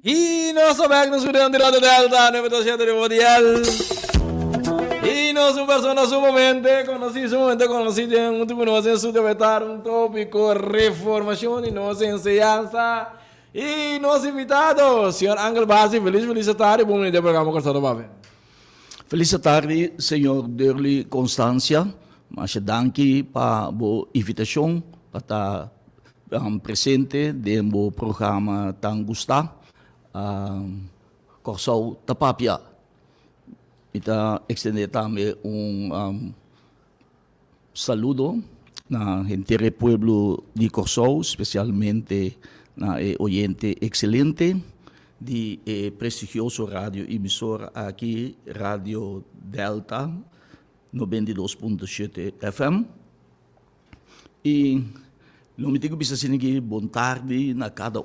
Y nos vemos nos videos de Radio Delta 987 de Modiel. Y nos un persona sumamente conocida en un tipo nos en vetar un tópico reformación y nos enseñanza. Y nos invitados, señor Ángel Bassi, feliz tarde, bom dia programa Cortado Bave. Feliz tarde, senhor Derli Constância. Mas danke para a invitação para estar presente no programa tão gostado. Corsau Tapapia. Kita extender também saludo na gente do pueblo de Corsau, especialmente na oyente excelente de prestigioso rádio emissora aqui, Rádio Delta 92.7 FM. E não me digo bisa sini bom tarde na cada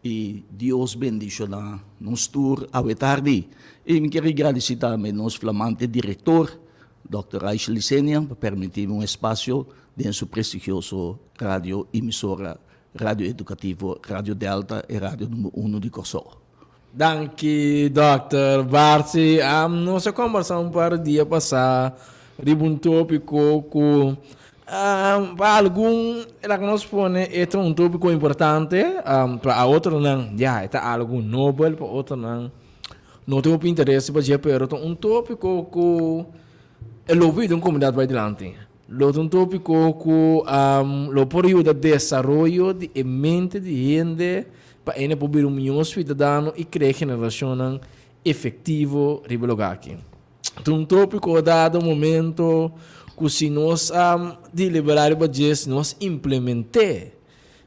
e Deus bendicionar nos tour a tarde. E me quero agradecer também nosso flamante diretor, Dr. Raish Licenia, para permitir espaço dentro do prestigioso rádio emissora Rádio Educativo, Rádio Delta e Rádio número 1 de Corsau. Danke, Dr. Barsi. Nós conversamos para o dia passado de um tópico que para algum ela nos põe é um tópico importante, para outro não, já é algo nobre, para outro não tem muito interesse para já, pero um tópico que é ouvido em comunidade vai adiante. Um tópico que lo pode ajudar no desenvolvimento de mente de gente para ele poder um cidadão e criar geração efetivo aqui. Então, um tópico dado momento que se nós deliberar para se nós implementar,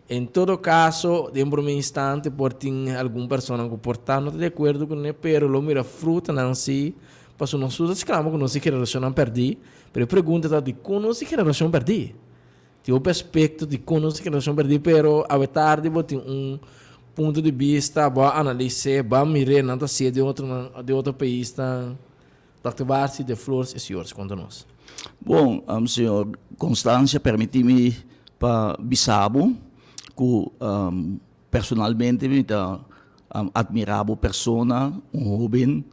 em todo caso, dentro de um instante, por ter alguma pessoa que portar não está de acordo com ele, pero lo mira fruta não se passou nós todos exclamamos que nossa geração perdi, pero pergunta de como nossa geração perdi. Tem o aspecto de como nossa geração perdi, pero a tarde vou ter ponto de vista, vou analisar, vou mirar nada se de outro país, Dr. Barsi, de Flores e senhores, conta nós. Bom, senhor Constância, permite-me para bisabo que personalmente me admirável pessoa, jovem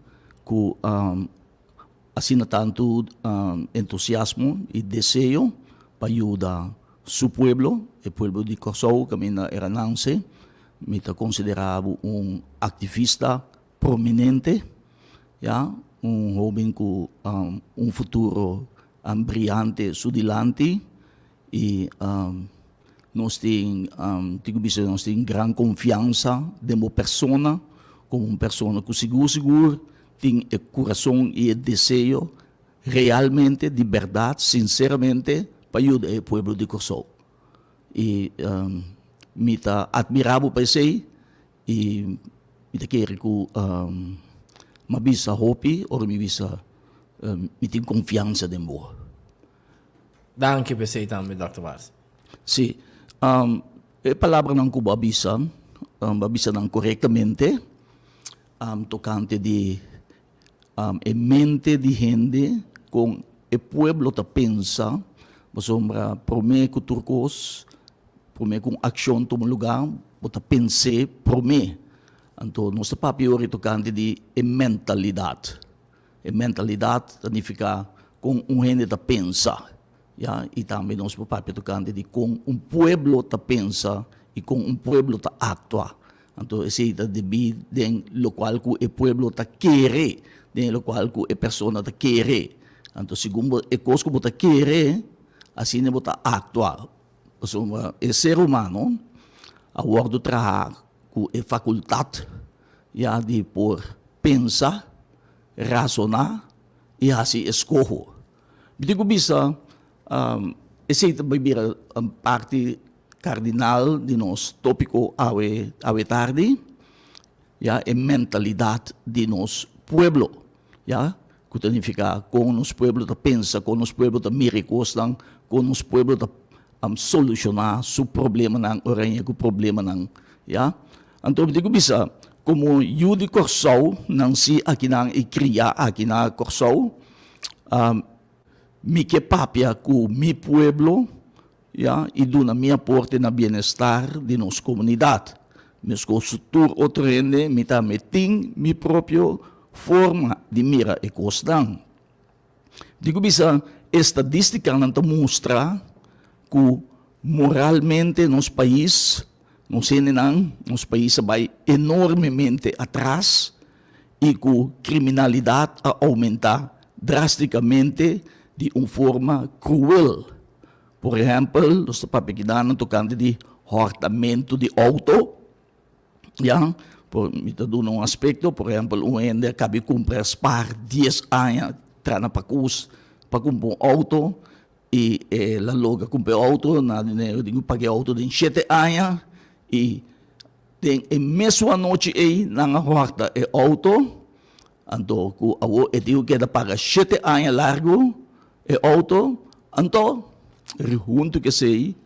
que assina tanto entusiasmo e desejo para ajudar seu pueblo, o pueblo de Corsau, que me era nance, me considerado ativista prominente, ja, jovem com futuro brilhante sudilante e nós temos grande confiança de uma pessoa, como uma pessoa que seguro tem o coração e o desejo realmente, de verdade, sinceramente, para ajudar o povo de Corsau. E me está admirável para isso e me quero que me visa hope ou me visa me tem confiança de mim. Danke por você também, Dr. Barsi. Sim. A palavra não que babisa não corretamente, tocante de a mente de gente com o povo que pensa, sombra promete que turcos, promete com ação toma lugar, bota pensar, promete. Então, nosso papel é tocante de mentalidade. A mentalidade significa com gente que pensa. Ja? E também nosso papel é tocante de com povo que pensa e com povo que atua. Então, esse é de lo qual o povo quer, de lo qual a pessoa quer. Então, segundo a coisa que você quer, assim você atua. O ser humano, a hora do trabalho, com a faculdade de por pensar, razonar e assim escolher. Digo bisa, esse é a parte cardinal de nosso tópico a tarde, a mentalidade de nosso povo, que significa com nosso povo que pensa, com nosso povo que mira coisas, com nosso povo que solucionar seu problema não, oranha que o problema não, Então digo bisa, como eu de Corsau, não se aqui não e criar aqui na Corsau, me que papia com mi pueblo, e do na minha porta na bem-estar de nossa comunidade. Mas com sutur outro gente, me tem mi próprio forma de mira e costan. Digo bisa, estadística não mostra que moralmente nos país, nos países vai enormemente atrás e que a criminalidade a aumentar drasticamente de uma forma cruel. Por exemplo, nós estamos pegando tocante de hortamento de auto, ja, me dando um aspecto, por exemplo, um ende acaba de comprar par 10 anos, trana para comprar um auto, e la loga compra auto, na dinheiro pagar auto de 7 anos, e tem a mesma noite aí, na horta é auto, então, eu tenho que pagar 7 anos largo, é auto, então, junto que sei,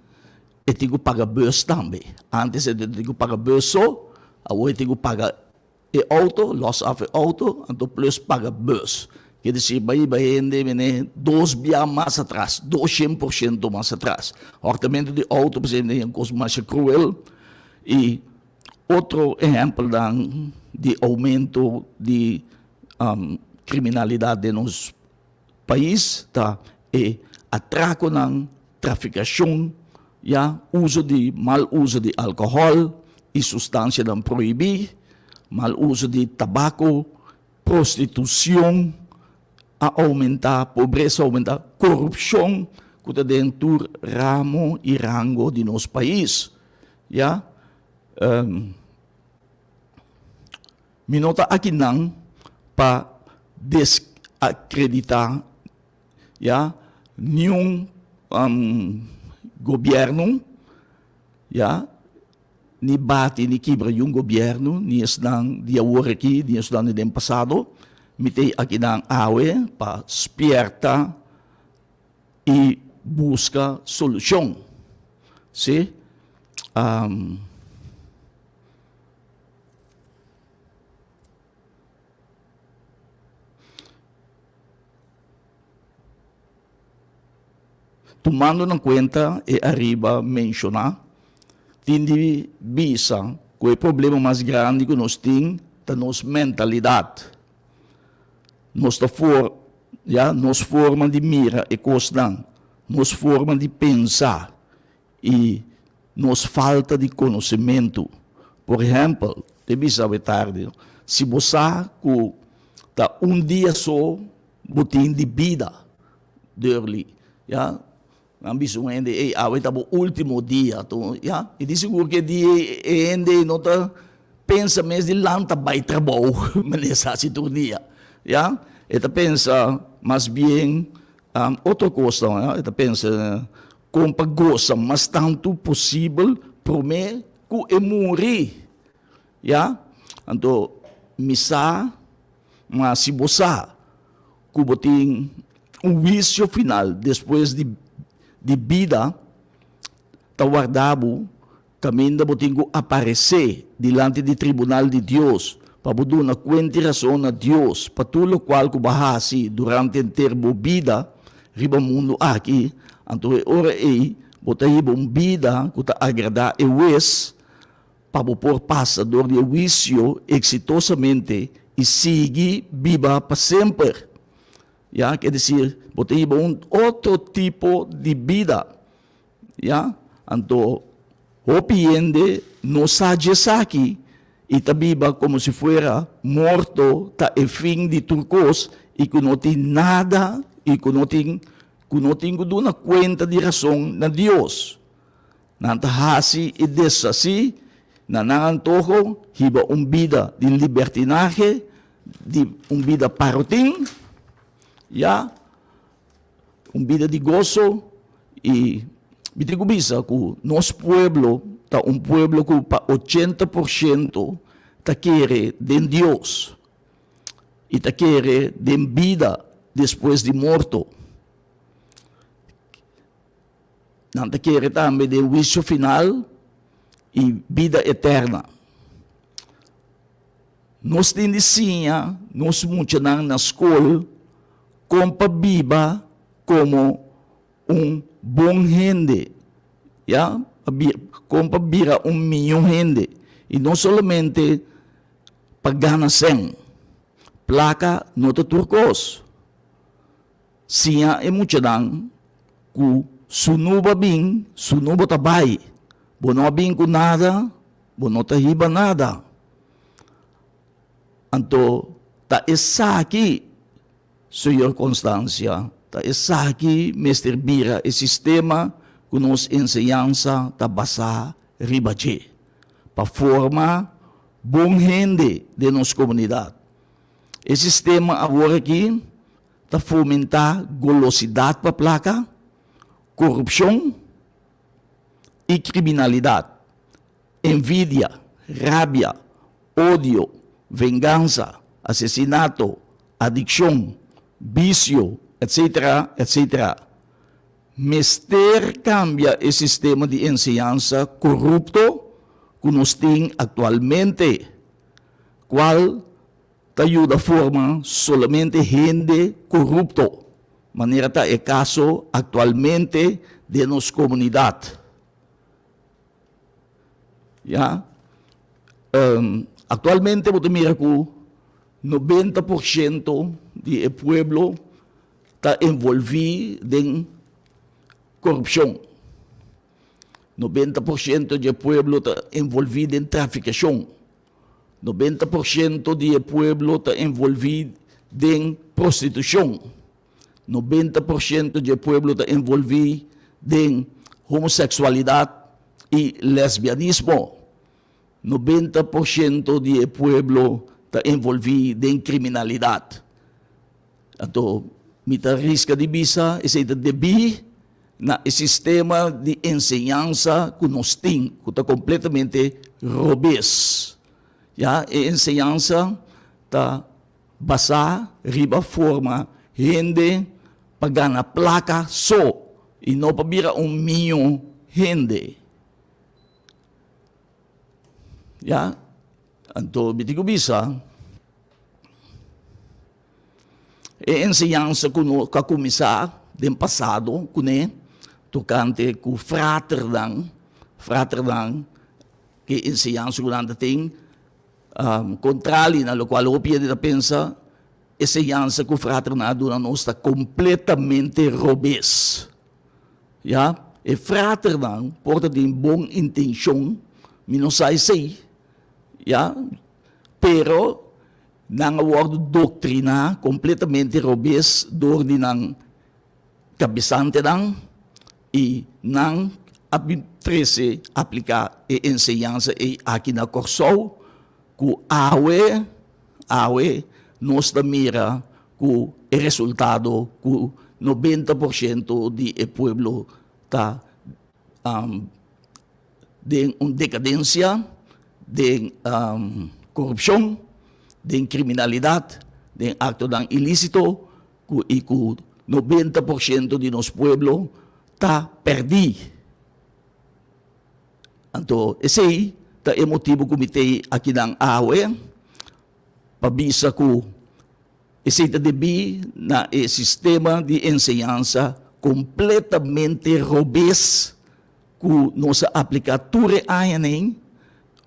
eu tenho que pagar bus também. Antes eu tenho que pagar bus só, agora eu tenho que pagar auto, loss of auto, então plus pagar bus. Quer dizer, vai ainda 2 bias mais atrás, 200% mais atrás. Orçamento de auto, por exemplo, é uma coisa mais cruel. E outro exemplo de aumento de criminalidade no nosso país tá, é atraco na traficação, mal uso de álcool e substância não proibida, mal uso de tabaco, prostituição, a aumentar, pobreza aumentar, corrupção, que está dentro do ramo e rango de nosso país. Me nota aqui não para desacreditar nenhum governo, ni bate ni quebra um governo, ni estão de agora aqui, ni estão de passado, me tem aqui não awe para esperta e busca solução. Se tomando em conta e arriba mencionar, tem de visa que o problema mais grande que nós temos é a nossa mentalidade. Nossa forma de mira e costar, nossa forma de pensar e nossa falta de conhecimento. Por exemplo, deve saber tarde, se você está dia só, você de vida, dele, ambição ainda é o último dia, e de seguro que dia ainda não está pensa mesmo de lanta vai trabalho, mas nessa dia, Eta pensa mais bem outra coisa, eta pensa como gosta mas tanto possível para mim que eu morrer, então missa, mas se você que tem vício final depois de vida, está guardado, caminho da botinho aparecer diante do tribunal de Deus, para poder na conta razão a Deus, para tudo o qual que bahasi durante o termo vida, riba mundo aqui, então ora aí, botar aí uma vida que está agradar e wes, para por passador de vício exitosamente e seguir viva para sempre. Quer dizer, botar aí outro tipo de vida. Então, o piende não sabe aqui, e tabiba como se fuera morto, tá e fim de turcos, e que não tem nada, e que não tem uma conta de razão na Deus. Nantahasi e desasi, nanantojo, hiba vida de libertinagem, de vida parotim, vida de gozo, e me digo bisa que nosso pueblo está pueblo que para 80% está querer de Deus e está querer de vida depois de morto. Não está querer também de juízo final e vida eterna. Nós temos sim, nós muitos na escola, como viva como bom gente, como vira milhão de gente, E não somente pagana sem, placa nota turcos. Siya e muchadang ku sunuba bing, sunuba tabay. Bono bing ku nada, bono tahiba nada. Anto, ta esaki, Senhor Constância, ta esaki, Mr. Bira, e sistema que nos enseñanza ta basa ribache, pa forma bom gente de nossa comunidade. E sistema agora aqui ta fomentar golosidade pa placa, corrupção e criminalidade, envidia, rabia, ódio, vingança, assassinato, adicção, vício, etc., etc. Mister cambia o sistema de enseñança corrupto que nós temos atualmente, qual te ajuda a formar solamente gente corrupto. Maneira tá é caso atualmente de nossa comunidade. Yeah? Actualmente, você mira que 90% do pueblo está envolvido em corrupção. 90% do pueblo está envolvido em traficação. 90% do pueblo está envolvido em prostituição. 90% do pueblo está envolvido em homossexualidade e lesbianismo. 90% do pueblo está envolvido em criminalidade. Então, me arrisca de visa, esse debi na sistema de enseñança que nós temos, que está completamente robês. A enseñança está basada riba forma gente pagana placa só e não para virar milhão gente. Então, me digo bisa, a enseñança que começou no passado, tocante com fraternidade, que enseñança que nós tem, contrário na qual eu pensa, enseñança que fraternidade nós está completamente robês. E fraternidade porta de boa intenção, não sai sei, pero não word doutrina completamente robês do ordem cabeçante não e não atrese aplicar a enseñança e aqui na Corsol que awe nós da mira que o resultado que 90% do pueblo está de decadência, de corrupção, de criminalidade, de acto ilícito e que 90% de nosso pueblo está perdido. Então, esse é o motivo que comitê aqui na AUE, para visa que esse deve na sistema de enseñança completamente robês, que nós aplicamos aí,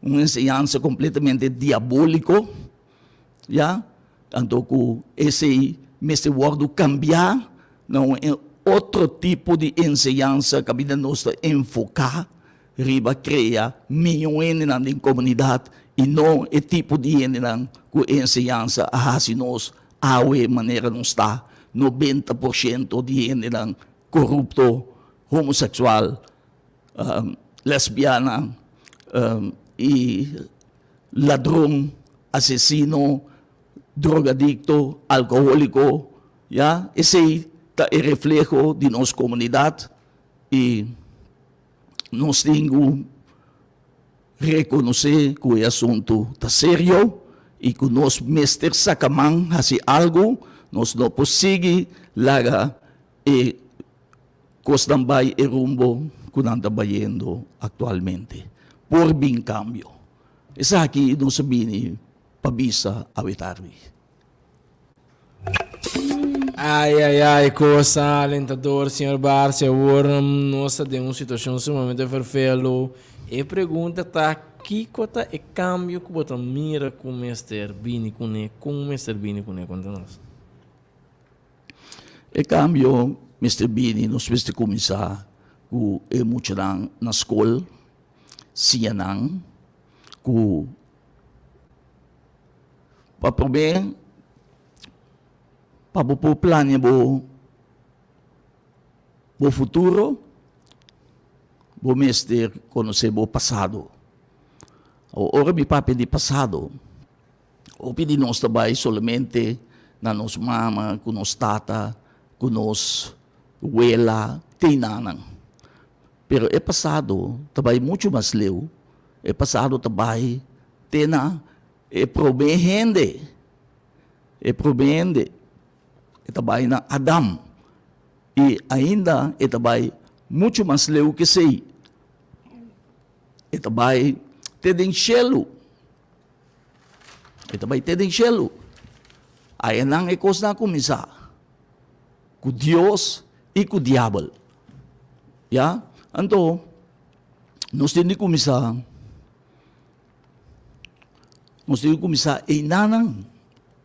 uma enseñança completamente diabólico, então que esse mestre word cambiar, não é outro tipo de enseñança que a vida nós enfocar, riba cria milhões na comunidade e não é tipo de enseñança a nós a maneira não está 90% de corrupto, homossexual, lesbiana e ladrão, assassino, drogadicto, alcoólico, esse é o reflexo de nossa comunidade e nós temos que reconhecer que o assunto está sério e que nós mestres sacamang hasi algo, nós não conseguimos laga e costambay e rumbo que nós estamos indo atualmente. Por bem cambio. Isa aqui não sabini pabisa awitarwi. Ai, cosa alentador, senhor Barcia. Agora nós temos uma situação sumamente fervendo. E pergunta tá que cota é cambio que você mira com o Mr. Bini com o Mr. Bini com conta nós? E cambio, Mr. Bini, nós vamos começar com muito na escola, siya nang, com para prober, para po plano bo futuro, bo Mr. conhecer bo passado. O ora mi papi di passado, o pedi nós trabalho somente na nos mama, com nos tata, com nos abuela, tinanang. Pero é passado, trabalho muito mais leu, é passado trabalho, tena, é probehende, é trabalho na Adam, e ainda é trabalho muito mais leu que sei, é trabalho tem cielo. Ito ba tem cielo? Ayan lang ekos na kumisa. Ku Dios e ku diablo. Ya? Anto, nos din kumisa,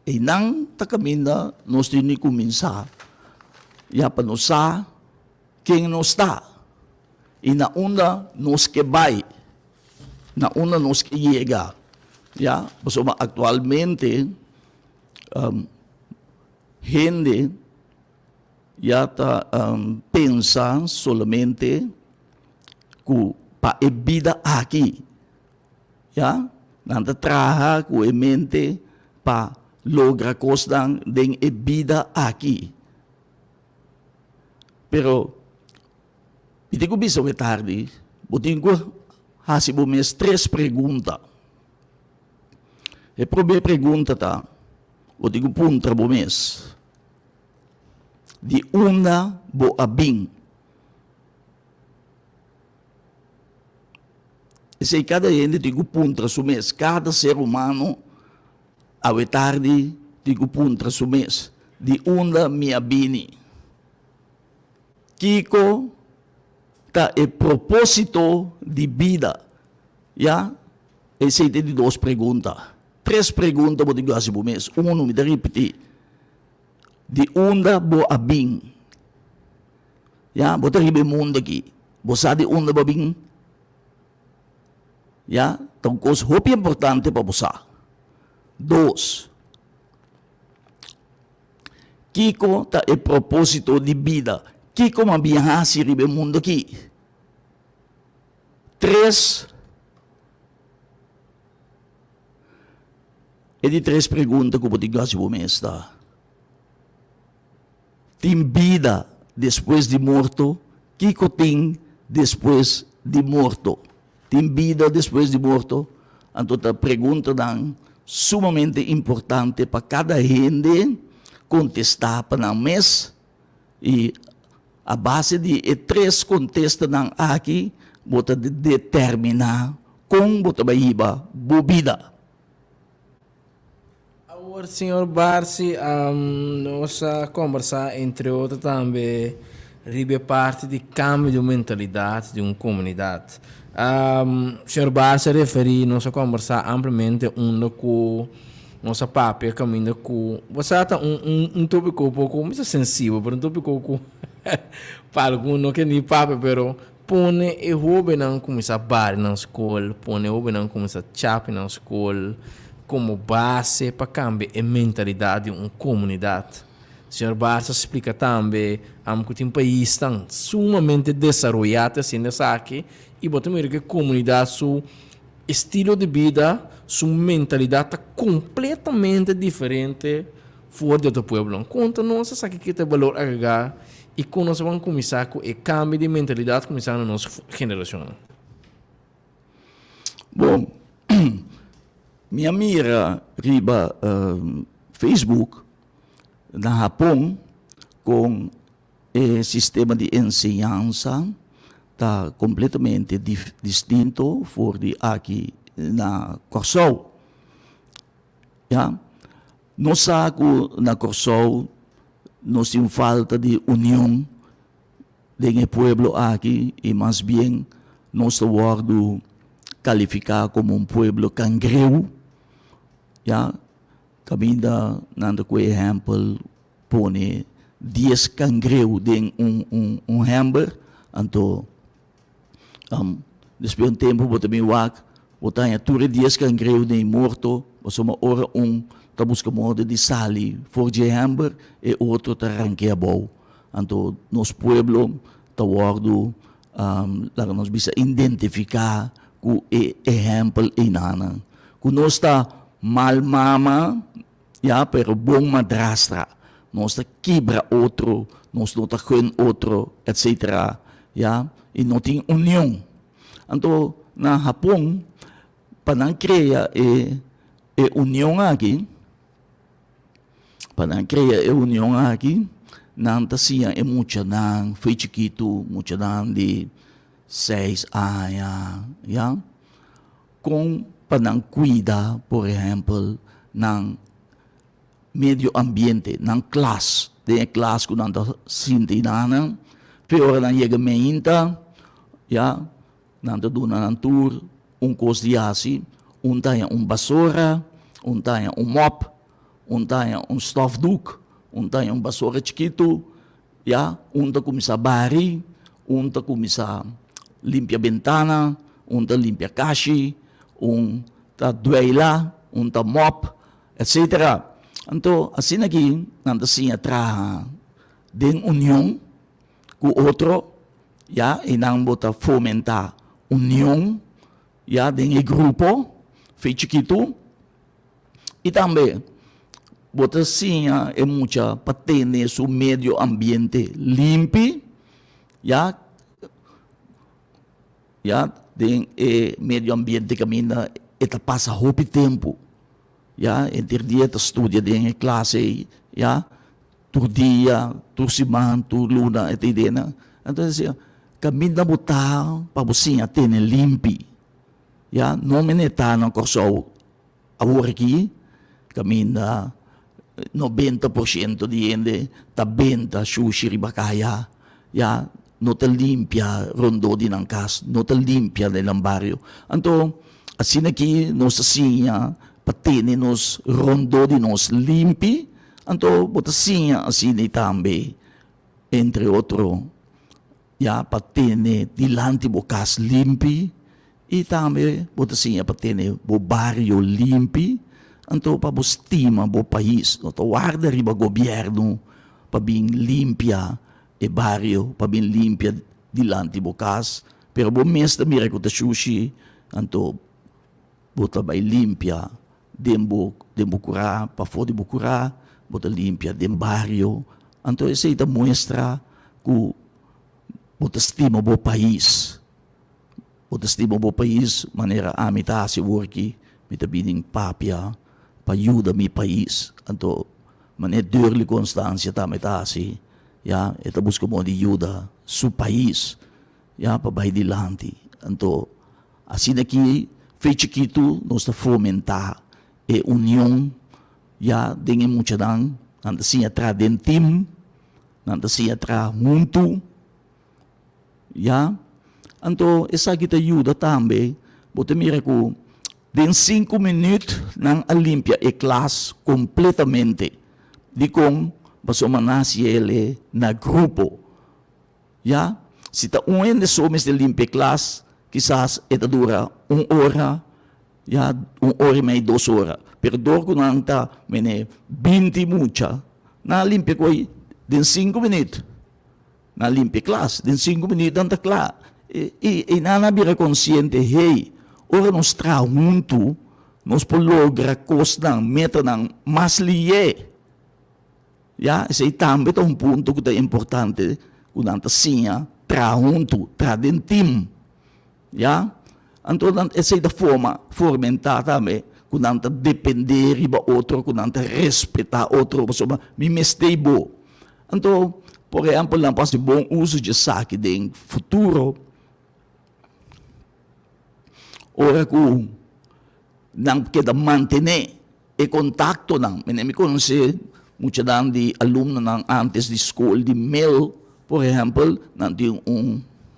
inang takaminda, nos din kumisa, ya panusa, king nos ta, inaunda nos kebay, na una nos llega, ya, pues actualmente gente ya pensa solamente que pa e vida aqui, ya, nanda traha ku e mente pa logra cosas den e vida aqui, pero piti ko bisa tarde, buting ko hasi bumes 3 perguntas. A primeira pergunta tá, o digo punta bumes. De una bo abing. E cada gente digo punta sumes, cada ser humano a tarde digo punta sumes. De una mi abini. Kiko ta e propósito de vida. Ya? Esse é de 2 perguntas. 3 perguntas vou dizer assim, mês. Me dá repetir. De onda bo abing. Ya? Vou ter ribe mundo aqui. Você de onda bo abing. Ya? Então, coisa muito importante para você. 2. Kiko ta e propósito de vida. Kiko mabiyaha si ribe mundo aqui. 3. E di 3 perguntas que eu vou dizer se mês, tá? Tem vida depois de morto? Kiko tem depois de morto? Tem vida depois de morto? Então, a pergunta é sumamente importante para cada gente contestar para o mês. E a base de 3 contestas aqui, bota determinar como bota baiba bobida. Agora, senhor Barsi, nós conversar entre outros também ribe parte de cambio de mentalidade de uma comunidade. Senhor Barsi referi nós conversar amplamente com nossa papel caminho com você está um tópico um pouco mais sensível, para um tópico para alguns que nem papel, pero pone e hobby não começar bar na escola, pone hobby não começar chap na escola como base para cambiar a mentalidade de uma comunidade. O senhor Barça explica também que tem país tão sumamente desenvolvido assim nessa aqui e botamos que a comunidade seu estilo de vida, sua mentalidade está completamente diferente fora do povo. Conta nós sabe que tem valor agregar e quando nós vamos começar com o cambio de mentalidade começar na nossa geração. Bom, minha mira riba Facebook na Japão com o sistema de ensinança está completamente distinto for de aqui na Corsol. Ja? Nós sabemos na Corsol nós temos falta de união com o povo aqui e mais bem nós estamos calificar como un pueblo cangreu. Ya, kami da nando ko example pone 10 cangreu din un hamber anto después un tempo bota mi wak bota ya ture 10 cangreu din morto basta uma ora busca modo de sali for de hamber e outro ta ranqueabou anto nos pueblo ta wardo lá nos bisa identificar ku example inana ku nos ta mal mama, ya, pero bom madrastra. Nós ta quebra outro, nós não ta kun outro, etc. Ya, e não tem união. Então, na Japão, panang crea união aqui, nang tasiya mucha nang foi chiquito, mucha nang de 6 anos, ya, com panang cuida, por exemplo, ng medio ambiente, ng class. De class ko nang sinti na pero nang yegamenta, ya, nang doon ng tour, kos diasi, untaya basura, untaya mop, untaya stofduk, untaya basura chiquito, ya, unta kumisa bari, unta kumisa limpia bentana, unta limpia kashi, ta duela, ta mop, etc. Então, assim aqui, nanda assim atrás, den união com outro, ya, e não bota fomentar união, ya, den grupo, feito chiquito, e também, bota assim, é muita patente o meio ambiente limpo, ya, den medio ambiente caminha eta passa hopi tempo ya entre dia ta studia den classe ya tur dia tur semana tur luna et idena então assim caminha botar para você ter limpi ya não meneta não corso agora aqui caminha 90% de gente ta benta sushi ribacaya ya no te limpia rondo din ang kas, no te limpia nilang barrio. Anto, assim aqui, nos asinha, patene nos rondo din nos limpi, anto, botasinha assim também, entre outro, ya patene dilante bo kas limpi, e também botasinha patene bo barrio limpi, anto, pa bo stima bo país, no to guarda riba governo, pa bing limpia, e barrio, pa bin limpia dilante bocas, pero bom mês da mira ko ta sushi, anto, bota bay limpia, dembo cura, pa fodi bo cura, bota limpia dem barrio, anto essa ita muestra ku bota estima bo país, maneira amita si worki, mita bining papia, pa ayuda mi país, anto, maneira durli constância tamita si, ya, ito busco mo di ajuda su país, ya, pabay dilante. Anto, assim aqui, fez chiquito, nós ta fomentar e união, ya, dengan mucha dang, nanda assim atra den team, nanda assim atra junto, ya. Anto, essa kita ajuda também, bote mira ko, den 5 minutos nang alimpia e class completamente, di kong pasomanasi ele na grupo. Ya, se ta de somos de limpe class, quizás eta dura 1 hora, ya, 1 hora e meia, 2 horas. Pero dor ko nang ta, mene, 20 mucha, na limpe ko den 5 minutos. Na limpe class, den 5 minutos anta class. E nanabira consciente, hey, ora nos tra junto, nos pologra costan, meta nang mas liye. Ya, esse também é ponto que é importante, quando a sinha tra junto, tra den team. Ya, então essa é a forma fomentar também, quando a depender de outro, quando a respeitar outro, me mestei bo. Então, por exemplo, não passa bom uso de saque de futuro. Ora que não queda manter e contato não, me conhece muitos de alunos antes de escola de mail, por exemplo, de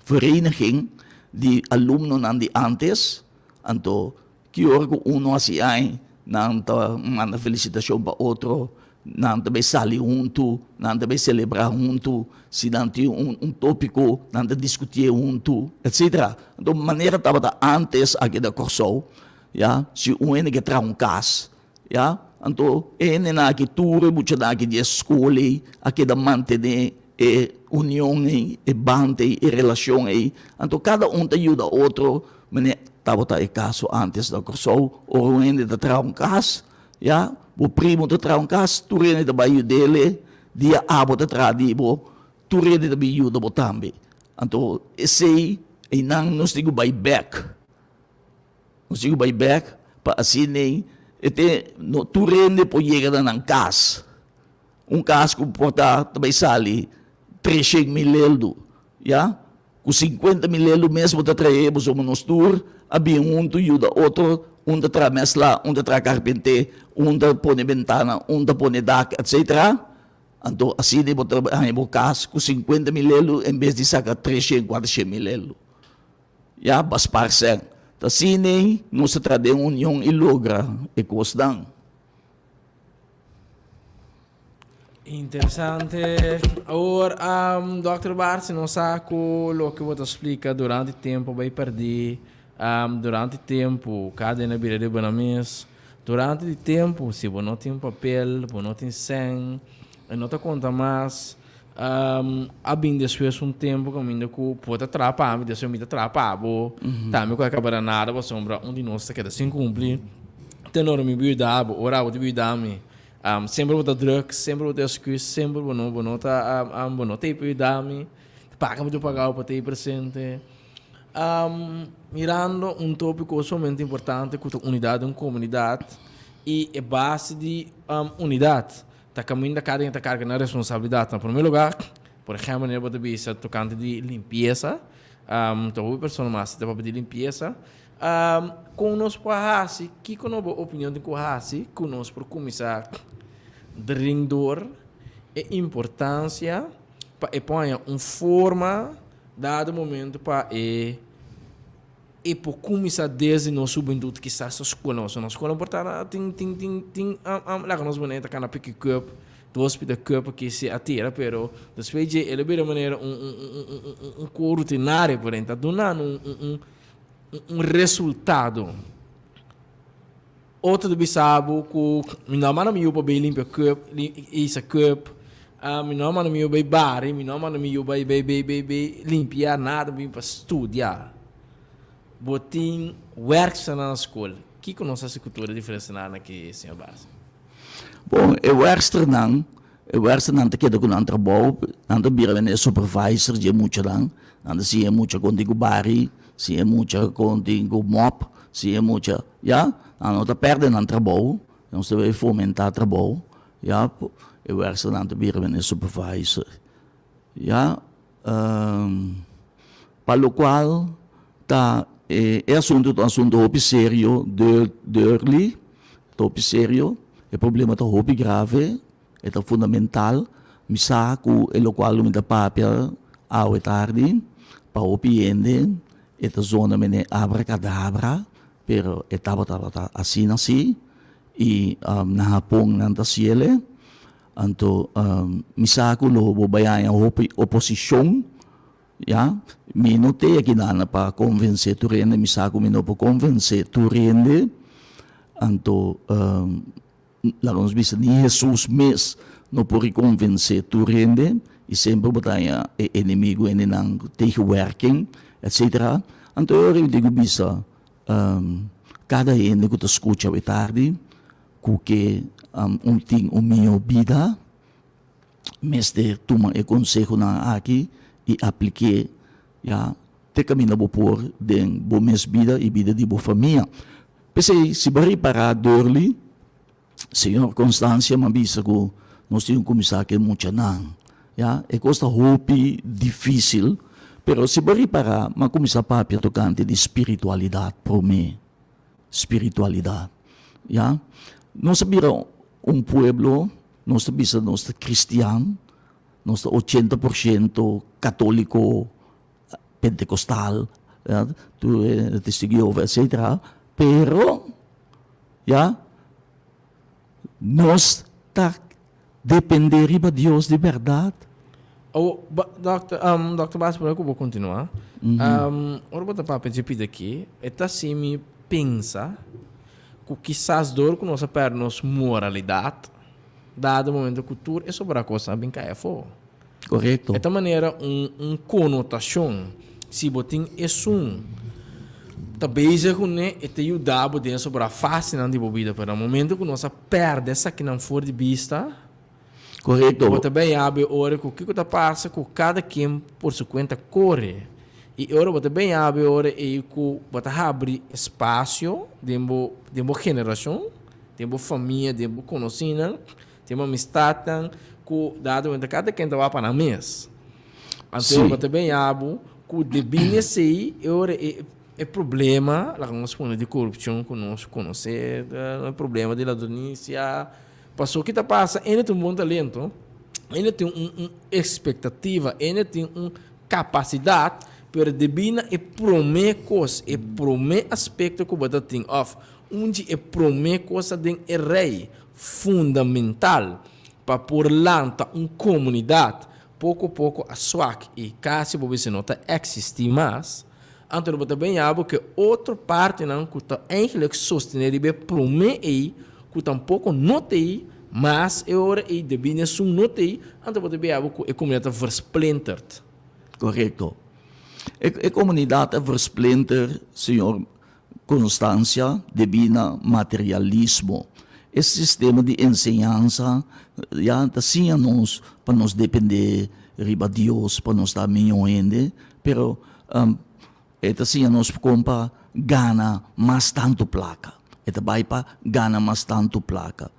vereniging de alunos de antes, Anto, que hora que uno assim ai, não tá manda felicitação para outro, não também sali junto, não também celebrar junto, se não tem tópico, não discutir junto, etc. Então, maneira estava antes aqui da Corsol, ja, se um que traz caso, ja, então, na que tudo, muito na que de escola, aqui da manter união, e bande, e relação, então, cada te ajuda outro, mas estava caso antes da Corsol, ou um que traz caso, ja, o primo te traz caso, tu rende da baio dele, dia abo te traz dibo, tu rende da baio da botambe. Então, esse aí não nos digo by back. Nos digo by back, para assim nem, no, tu rende po chega ng caso. Caso que porta também sali 300 mil euro, ja? Com 50 mil euro mesmo te traemos o monastur, havia tu ajuda outro, te traz mesla, te traz carpente, te pone ventana, te pone dak, etc. Então, assim de trabalhar mo caso com 50 mil euro, em vez de sacar 300, 400 mil euro. Ja, bas parcel. Assim nem, não se trade união e logra, e costan. Interessante. Ora, Dr. Barsi, não sabe o que você explica durante o tempo, vai perder, durante o tempo, cada na beira de bananas, durante o tempo, se você não tem papel, você não tem sangue, não te conta mais, abin depois tempo, caminho que pode atrapar, me deixa me atrapar, também com a cabana nada, você sombra de nós que é sem cumprir, tem hora me buidar, ora o de buidar-me. Sempre vou dar drugs, sempre vou dar excuse, sempre vou não ter cuidado, paga muito pagar para ter presente. Mirando tópico somente importante que a unidade de comunidade e a base de unidade. Tá caminho da cada gente carga na responsabilidade. Em primeiro lugar, por exemplo, né, você bisa tocante de limpeza, então pessoa mais de papel de limpeza. Conosco a Hasi, que conosco a opinião de Hasi, conosco por começar dringdor e importância para pôr forma dado momento para por começar desde nosso juventude que está na escola, nossa escola importante tem lá que nós bonita cá na pique cup do hospital cup que se atira, pero depois de ele de maneira coro rutinário por então dando resultado. Outro do sabe que minha mãe me upa bem limpa cup, essa cup, minha mãe me upa bem bar, minha mãe me upa bem limpar nada bem para estudar. Botin works na escola. Que com nossa cultura diferente na que senhor Barça? Bom, eu não te quedo com um trabalho, não te bira vender supervisor de muito lang, não se é muito contigo bari, se é muito contigo mop, se é muito, já, não te perde um trabalho, não se vai fomentar trabalho, já, eu não te bira vender supervisor, já, para o qual tá assunto hobby sério, dörli, hobby sério, é problema tá hobby grave, é fundamental, mi sa que é o qual me dá papel ao tarde, para o piende, é a zona me abracadabra, pero estava assim, e na Japão não tá ciele, então mi sa que lo bobayan oposição, ja, mi notei aqui na para convencer tu rende, mi sa que mi não para convencer tu rende, então lá nos bisa ni Jesus mes não pode convencer tu rende e sempre botar inimigo em nang tegenwerking, etc. Então eu digo bisa cada ende que tu escuta a tarde, que ting minha vida, mas de toma e consejo na aqui e aplique, já te caminho vou pôr de boa vida e vida de boa família. Pensei se bari para dorli, Senhor Constância, me avisa que nós temos que começar a muito não. Ja, é coisa hope difícil, pero se bari para, mas começar a tocante de espiritualidade para mim. Espiritualidade. Ja, nós sabemos pueblo, nós sabemos cristiano, nós 80% católico, pentecostal, tu testigo de Jehová, etc. Pero, nós tá depender de Deus de verdade. Dr. Bass, eu vou continuar. Ora, vou tapar para pedir aqui. Eta se me pensa que quizás dor com nossa pernas moralidade, dado o momento da cultura, é sobre a coisa bem que é for. Correto. Esta maneira, conotação, se botem isso, talvez é que te ajudava dentro sobre a face de bebida, para o momento que nós perde essa que não for de vista. Correto. Ou também abre hora que o que está passando, que cada quem por sua conta corre. E agora você também abre hora e que você abre espaço dentro geração, dentro família, dentro conhecimento, dentro amistade, que dado que cada quem está para a mesa. Então você também abre que devia ser agora é problema, lá nós falamos de corrupção que nós conhecemos, é problema de ladronícia. Passou o que está passando, ele tem um bom talento, ele tem uma expectativa, ele tem uma capacidade para debinar e prometer coisas, e prometer aspectos que você tem, onde é prometer coisas de rei fundamental para por lá uma comunidade, pouco a pouco a sua e quase você nota existir mais. Então você também sabe que outra parte não que está eigenlijk sostener e prometer que tampouco notei, mas agora e devia ser notei, então você vê que a comunidade versplinterd. Correto. A comunidade versplinterd, senhor Constância, devia materialismo. Esse sistema de ensinança, assim nós, para nós depender de Deus, para nós estar melhor ainda, pero assim nós compra gana mais tanto placa. Ito vai pa gana mas tanto placa.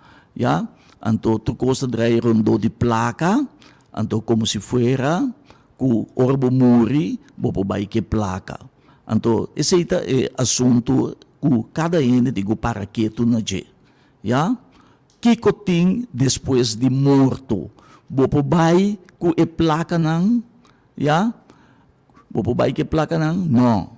Anto tu costa drai rondo de placa, anto como se fuera ku orbo muri, bopo vai que placa. Anto esse é assunto ku cada ene digo para que tu na je. Kiko ting depois de morto, bopo vai ku e placa nang, bopo vai que placa nang, não.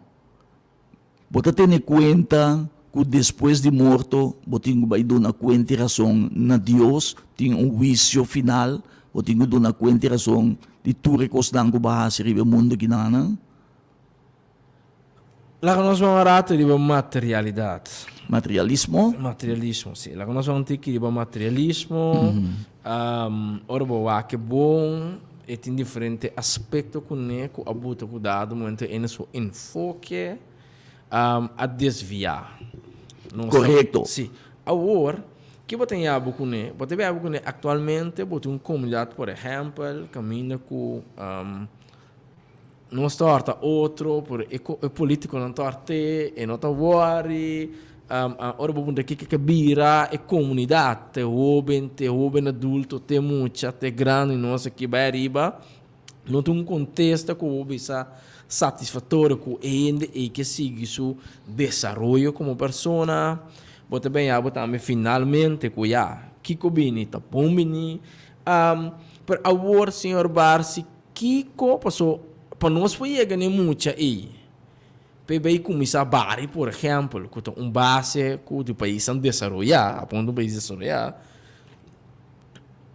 Bota ter conta que depois de morto, botinho vai dar uma consideração na Deus, tem juízo final, botinho dar uma consideração de tudo que que bahasa ribe mundo que nana. Lá nós vamos falar de materialidade. Materialismo? Materialismo, sim. Lá nós vamos ter que materialismo, ora boa que bom, e tem diferentes aspectos que o abuso cuidado, momento em seu enfoque. A desviar. Correto. Sim. Agora, que você tem algo com ele? Você vê algo com ele atualmente, você tem uma comunidade, por exemplo, caminha com não torta outro, por o político não torta, e não está worry, ora você tem que vira a comunidade, te jovem adulto, te mucha, te grande, nossa que vai arriba, não tem um contexto que o bisa satisfatório com ele e que siga seu desenvolvimento como pessoa. Você bem também finalmente com que combine tá bombini. Para agora senhor Barsi, Kiko passou para nós foi chegar nem muito aí. Pebe começar bari por exemplo, com base com o país a desenvolver, a ponto do país desenvolver.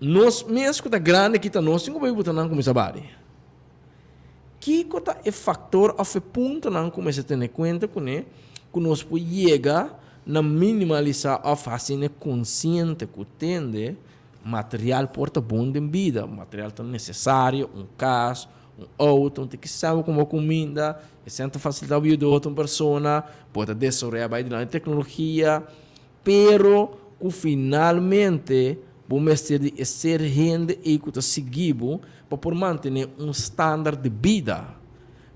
Nós mesmo que tá grande que tá nós, não vai botar não começar bari. Que é fator a ponto não começa a ter conta com ele, que nós podemos chegar na minimalizar a fazer consciente que tende material porta bom de vida, material tão necessário, caso, outro, tem que saber como comida, é sempre facilitar a vida de outra pessoa, pode desenvolver a tecnologia, pero que finalmente vamos ter de ser gente e que está seguindo para manter um estándar de vida,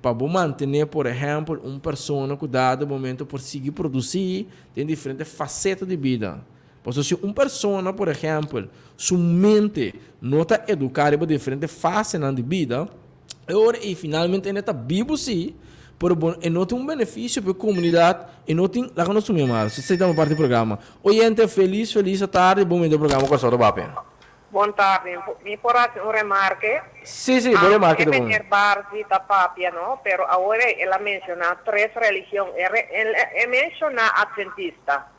para manter, por exemplo, uma pessoa que dado momento por seguir produzir tem diferentes facetas de vida. Porque se uma pessoa, por exemplo, sua mente não está educada para diferentes faces de vida, e finalmente ele está vivo sim, e não tem um benefício para a comunidade, e não tem, lá que nós somos mais, se você está uma parte do programa, oyente, feliz à tarde, bom momento do programa com a sua Bapen. Buon tardi, mi porrà un remarque. Sì, sì, voglio marca E dopo. venir Barzi da Papia, no? Pero ahora él ha mencionado tres religiones. Él menciona adventista.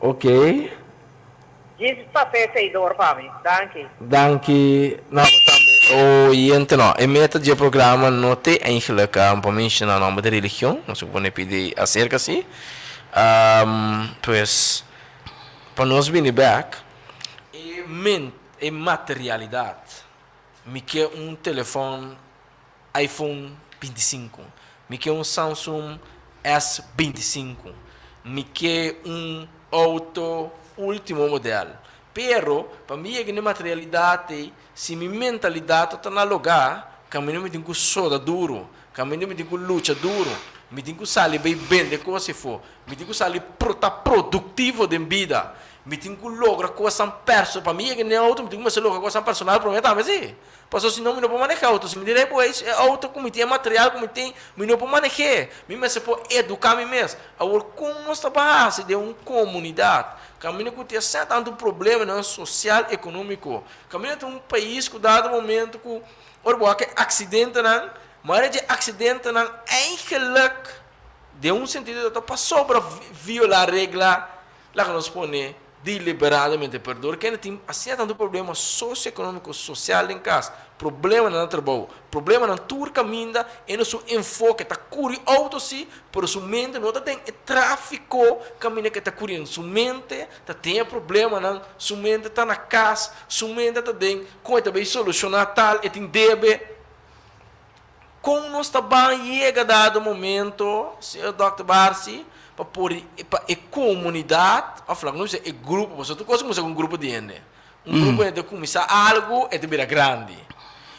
Ok. Gista se seguidor para mí. Danke. Dank nou, o gente não. E meta de programa não tem eigenlijk para mencionar nome de religião. Nós vamos pedir acerca assim. Pues, para nós vir back, é materialidade. Me quer telefone iPhone 25. Me quer Samsung S25. Me quer auto último modelo. Pero, para mim, é materialidade, se minha mentalidade está no lugar, caminho me tem que soda duro, caminho me tem que luta duro, me tem que sair bem de coisa se for, me tem que sair produtivo de vida, me tem que lograr coisa perso, para mim, é que nem auto, me tem que lograr coisa personal, para mim, tá, mas sim. Porque senão, eu não posso manejar auto. Se me direi, pois, auto, como tem material, como tem, eu não posso manejar. Eu se pode educar me mesmo. Agora, como nós trabalhamos de uma comunidade, caminho que tem tanto problema no social e econômico, caminho tem um país que dado momento que o acidente não, mas de acidente não eigenlijk de um sentido de para sobre violar a regra lá que nós põe deliberadamente perdão, que tem assim tanto problema socioeconômico, social em casa, problema no trabalho, problema na tua caminho e no seu enfoque, está curioso sim, por sua mente não tem tráfico, caminho que está curioso, sua mente tem problema, não, sua mente está na casa, sua mente está dentro, como também solucionar tal, e tem deve, como nós também chega dado momento, senhor Dr. Barsi, para pôr a comunidade, a falar, não sei, é grupo, você tu começa com um grupo de gente, grupo de começar algo é de virar grande,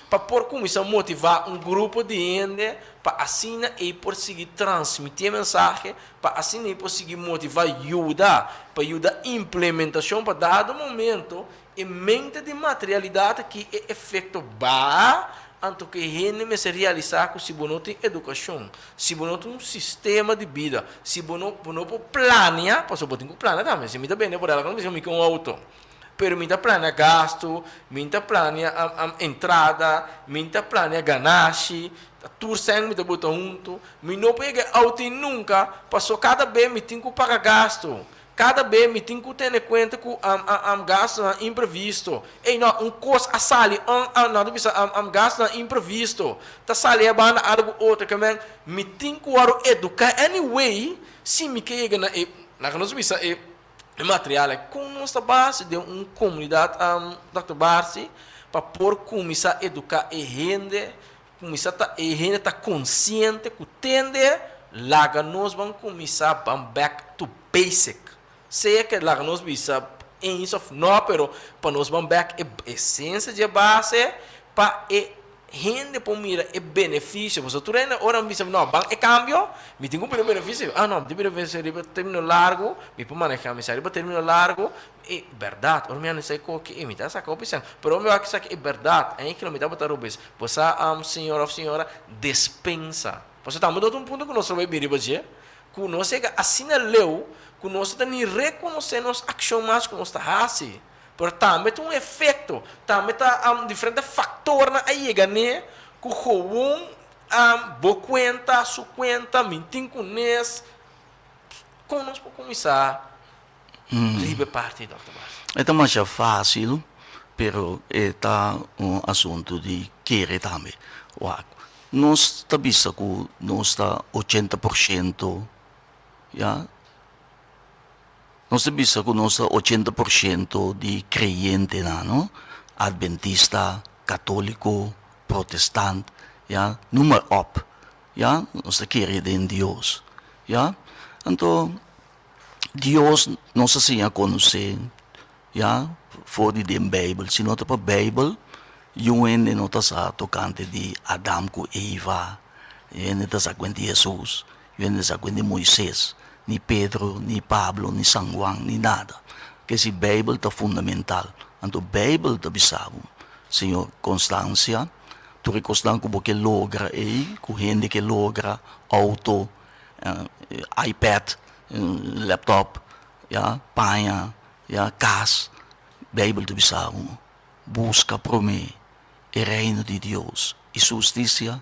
para pôr começar a motivar grupo de gente, para assim e conseguir transmitir mensagem, para assim e conseguir motivar ajudar, para ajudar a implementação, para dado momento, e mente de materialidade que é efeito ba anto que gente se realizar se não tem educação, se não tem um sistema de vida, se não planear, posso botar um plano também, se me dá bem, por ela como se me um auto, pero me dá planear gasto, me dá planear a entrada, me dá planear ganagem, tudo sem me dá botar junto, me não pega auto nunca, passou cada vez me tenho que pagar gasto. Cada vez me tenho que ter em conta que gasto imprevisto. E não, coisa a sali, gasto imprevisto. Tá sali a banda algo outro que me tenho que educar anyway, se me quer na nossa visa é material, com nossa base de uma comunidade, Dr. Barsi, para por começar a educar a gente, começar a gente tá consciente que tende, lá nós vamos começar a back to basic. Sei que lá nós visa em isso não, pero para nós vamos back a essência de base para gente por mira é benefício. Você tu ainda ora visa não, bang é cambio, me tem um benefício. Não, de benefício riba termino largo, me por manejar me riba termino largo, é verdade. Ora me não sei qual que me tá saca opção, pero me acha que é verdade. Aí que não me dá botar rubes. Você senhora dispensa. Você tá mudando um ponto que nós vai vir riba je, que nós chega assim leu que nós temos que reconhecer as ações que nós estamos fazendo. Porque também tem um efeito, também tem diferentes fatores na aí, né? Que o boa conta, sua conta, mentir com nós, como nós podemos começar a livre parte, Dr. Barsi. É mais fácil, pero é assunto de querer também. Nós estamos com nós 80%, já. Nós temos que nós 80% de creyente, não? Adventista, católico, protestante, ja, noem maar op. Ja, nós queremos em Deus. Ja? Então, Deus nós assim a conhecer, ja, fora de Bíblia. Se nós para a Bíblia, eu não está tocante de Adão com Eva, eu não está de Jesus, eu não está de Moisés. Ni Pedro, ni Pablo, ni San Juan, ni nada. Que si Bible está fundamental. Anto Bible está bisabo. Senhor, constância. Tu recostan como que logra com gente que logra auto, iPad, laptop, ja, panha, ja, casa. Bible to bisao, busca por mí el reino de Dios y su justicia,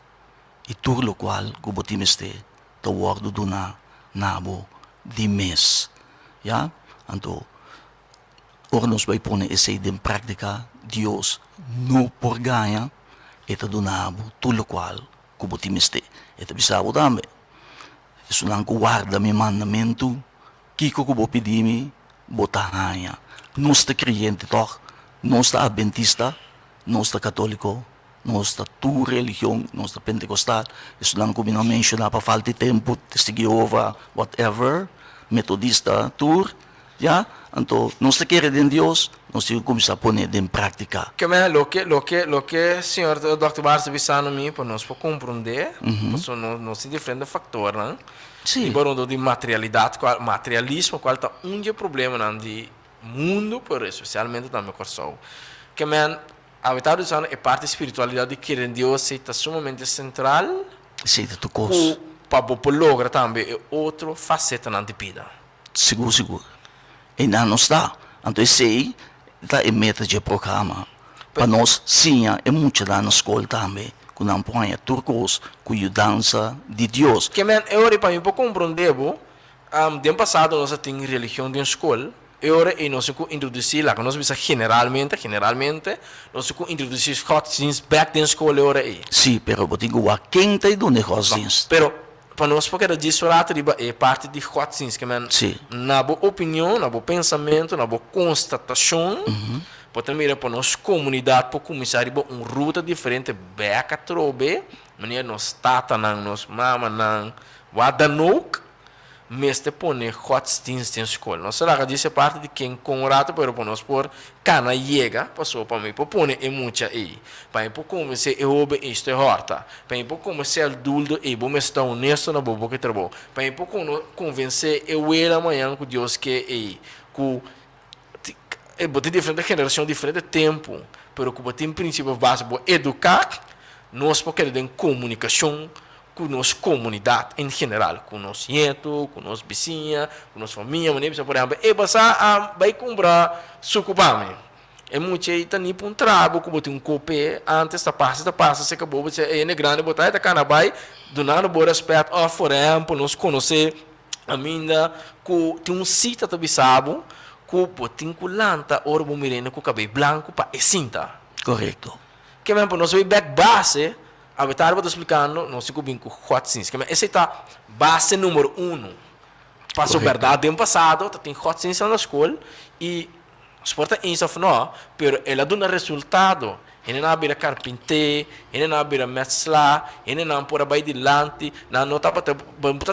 y todo lo cual kubotimeste tawag do na nabo di mes. Ya, anto ornos vai pone esse em prática Deus no por ganha eta do nabo todo lo qual kubotimeste. Eta bisao dame. Isso não guarda mi mandamento, kiko kubo pedimi botahanha. Nós está crente toch, nós está adventista, nós está católico, nós está tu religião, nós está pentecostal. Isso não como não mencionar para falta de tempo, testigo Jeová, whatever, metodista, tour, já. Então, nós está querendo em Deus, nós temos que começar a pôr em prática. Que é lo que senhor Dr. Barça Bissano me para nós para compreender, porque nós tem diferentes fatores, né? Sim. E barulho de materialidade, materialismo, qual está problema não de mundo, por especialmente também coração. Que a metade do ano é parte da espiritualidade que em Deus está sumamente central. Sim, tu coisa. Para lograr também é outra faceta na vida. Seguro. E não está. Então, esse está em meta de programa. Para nós, sim, é muito lá na escola também. Que não põe a turcos, com a dança de Deus. Que é hora para mim, para compreender, no passado nós tínhamos religião de escola. Ora e nós introduzir lá, nós vimos generalmente, nós introduzir godsdienst back in escola ora aí. Sim, pero botigo wa quem tem do godsdienst. Pero para nós porque disso é parte de godsdienst, que na boa opinião, na boa pensamento, na boa constatação, pode mirar para nós comunidade para começar a uma ruta diferente back a trobe, maneira nós tata nang, nós mama nang, wadanok. Mas te põe godsdienst em escola. Não será que diz parte de quem com o rato, pero para nós por cana chega, passou para mim, para pôr em muita aí. Para mim, para começar a ouvir isto é horta. Para mim, para começar a dúvida e vou me estar honesto na boa que trabalho. Para mim, para convencer eu era amanhã com Deus que é com botar diferente geração, diferente tempo, pero que botar em princípio básico educar, nós porque tem comunicação com nossa comunidade em geral, com nosso neto, com nossa vizinha, com nossa família, por exemplo, e passar vai comprar suco para mim. É muito aí tá nipo trabalho, como tem copé antes da passa, se acabou você é grande botar tá cana vai do nada bom respeito ao forem para nos conhecer ainda com tem sítio tá bisabo com tem culanta or bom mirena com cabelo branco para cinta. Correto. Que mesmo para nós vai back base. A verdade, eu estou explicando, não sei como com godsdienst. Essa é a base número 1. Passou verdade, no passado, tem godsdienst na escola e os porta isso não, mas ela dá um resultado. Ele não abrir carpinteiro, ele não abrir mescla, ele não pode ir adiante, não está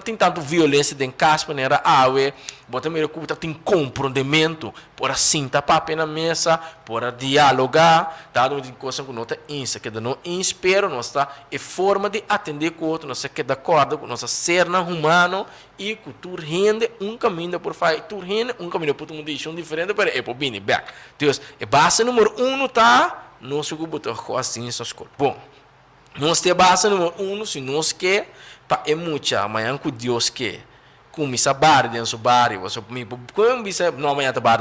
tem tanto violência dentro de casa, maneira awe, bota meio que tem comprometimento, por assim tapar na mesa, por dialogar, dado uma coisa que não está isso, que não inspira, não está é forma de atender com o outro, não se queda de acordo com nossa ser humano e que tu rende caminho por fazer, tu rende caminho por uma decisão diferente para por vir back. Então, a base número 1 está nós que botar assim essas coisas. Bom, nós temos base número 1, se nós quer, para é muito amanhã que Deus quer, começar a bar dentro do bar, você me como bisa não amanhã tá bar.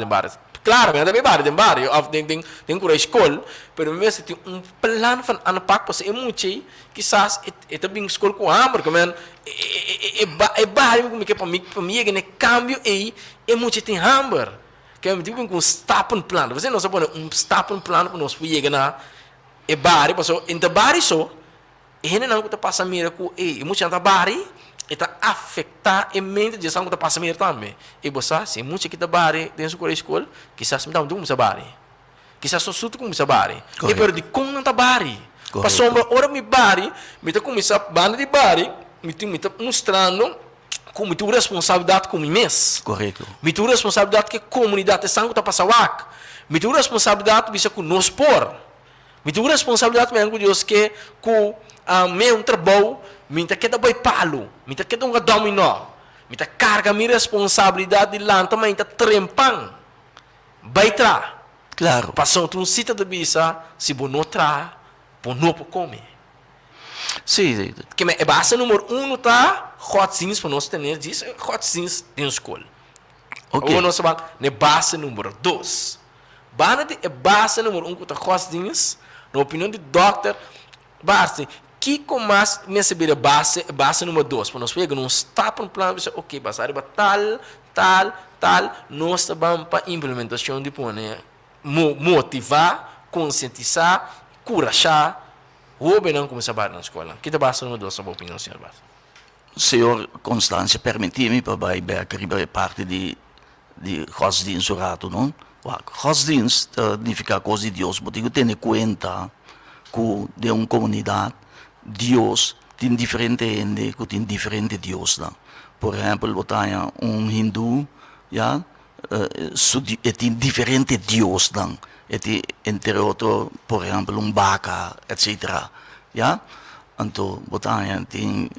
Claro, amanhã também bar dentro bar, tem que ir à escola, pero mesmo tem plano para anapak para é muito quizás é também escola com amor, como é bar como que para mim é cambio aí é muito tem hamburger. Que é tipo um stop plano. Você não sabe stop plano para nós chegar na bari, passou em bari só. E não está passando mira com e muito na bari está afetar a mente de sangue está passando mira também. E você se muito que está bari dentro da escola, quizás me dá um bari. Quizás só suto com bari. E pero de como não está bari. Passou uma hora me bari, me está começar banda de bari, me está mostrando com muita responsabilidade com o mês. Correto. Muita responsabilidade que a comunidade sangue está passando lá. Muita responsabilidade bisa com nós por. Muita responsabilidade mesmo com Deus que com meu trabalho, muita que dá boi palo, muita que dá um dominó, muita carga minha responsabilidade de lá também está trempando. Vai tra. Claro. Passou um sítio de bisa, se você não tra, você não pode comer. Sim. Que a base número 1 está godsdienst para nós ter diz godsdienst em escola. Ok. Ou nós chamamos de base número 2. Bana de base número 1 que godsdienst, na opinião do Dr. Barsi, que começa a receber base número 2, para nós pegar um tapa no plano, ok, basar tal, nós vamos para a implementação de motivar, conscientizar, encorajar, o não começar a na escola. Que base número 2, a sua opinião, senhor Barsi? Senhor Constância, permiti-me para vai parte de godsdienst rato, não? Godsdienst significa coisa de Deus, mas tem que ter em conta que de uma comunidade, Deus tem diferente gente, que tem diferente Deus. Não? Por exemplo, botanya hindu, ja, tem diferente Deus. Não? Entre outros, por exemplo, vaca, etc. Ja? Então, botanya tem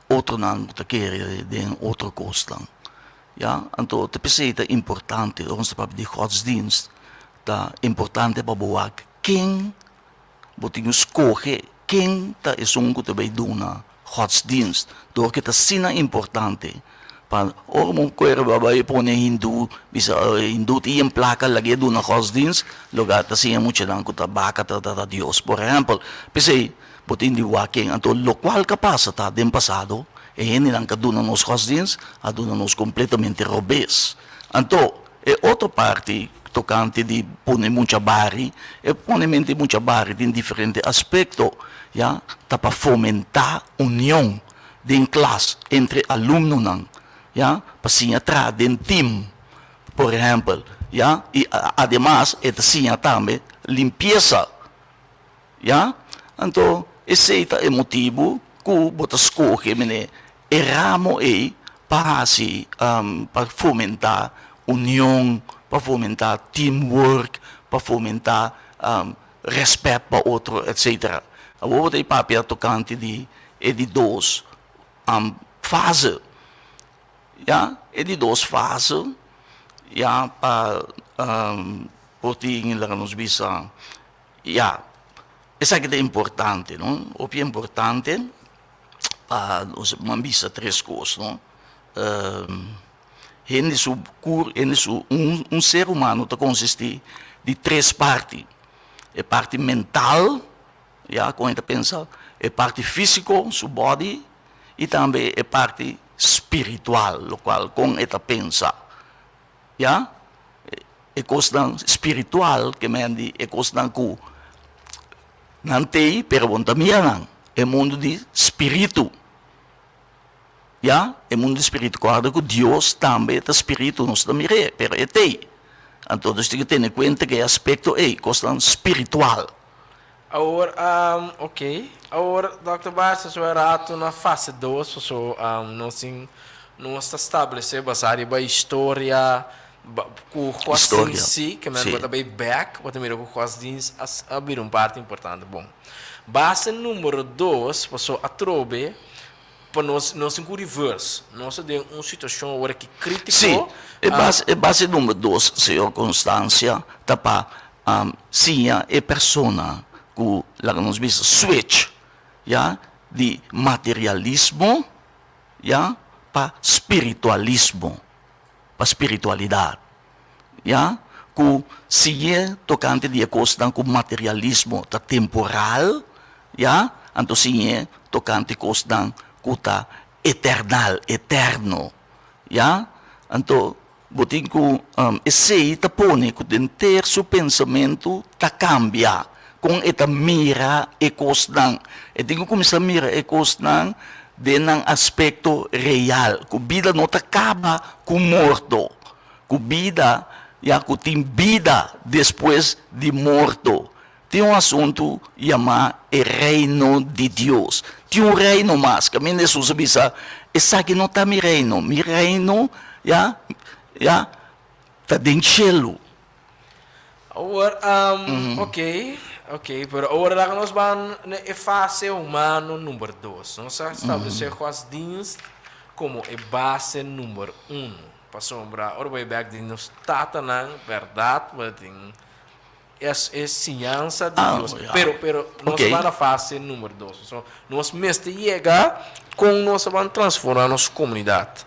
outro não que quer de outra coisa. Ja, então, te precisa importante, onze papo de godsdienst, tá importante para boa quem boting escolhe quem tá é que te vai dar godsdienst, door que tá sina importante. Para orang querer babai pone hindu, bisa hindu ti yang placa lagi do na godsdienst, lugar tá sina muito nang kuta baka ta Dios. Por exemplo, pensei boting di walking, então lo qual capasa tá dem passado. E hindi lang kaduna nos godsdienst, aduna nos completamente robes. Então, é outra parte tocante de pone muita bari, e pone mente muita bari em diferentes aspectos, ja, para fomentar união de classe entre alunos, ja, para se entrar em team, por exemplo, ja, e además, assim também limpeza, ja. Então, esse é o motivo que bota escolhe, erramos para fomentar união, para fomentar teamwork, para fomentar respeito para outro, etc. Eu vou ter papel tocante de duas fases. Ja? De duas fases, ja, para poder nos visar. Ja, isso aqui é importante, não? O que é importante, mambisa três coisas, não? Um ser humano consiste de três partes. A parte mental, já, quando a gente pensa, a parte física, seu body, e também a parte espiritual, o qual com a gente pensa. Já? A coisa espiritual, que é coisa que não tem pergunta minha, não. É mundo de espírito. Ja, é mundo espírito, claro que Deus também é espírito, nós também é, pero é tem. Então, nós temos que ter em conta que o aspecto é coisa espiritual. Agora, ok. Agora, Dr. Barça, so rato na fase 2, so, nós estabelecer baseado na história, com o em si, que é o bem back, o também com o abrir parte importante. Bom, base número 2, passou a trobe, para nós em reverse, nós temos uma situação agora que crítica. Sim, base número 2, senhor Constância, para sim, é persona que nós vemos switch, ja, de materialismo, ja, para espiritualismo, para espiritualidade, ja, que se é tocante de coisa com materialismo tá temporal, ja, então se é tocante coisa que tá eterno, ja, então botin que esse tá pone que ter seu pensamento tá cambia com esta mira e coisa, e tenho que começar a mira e coisa de um aspecto real, que a vida não acaba com morto, que a vida já que tem vida depois de morto. Tem um assunto chamado reino de Deus. Tem um reino mais, que a minha Jesus disse, esse aqui não está meu reino já está dentro do céu. Agora, ok, pero agora nós vamos na fase humano número 2. Nós estabelecemos godsdienst como a base número 1. Para sombrar, agora vai back de nos tatanang, verdade, é ciência de Deus. Pero nós vamos na fase número 2. So, nós mesmo chega com nós vamos transformar nossa comunidade.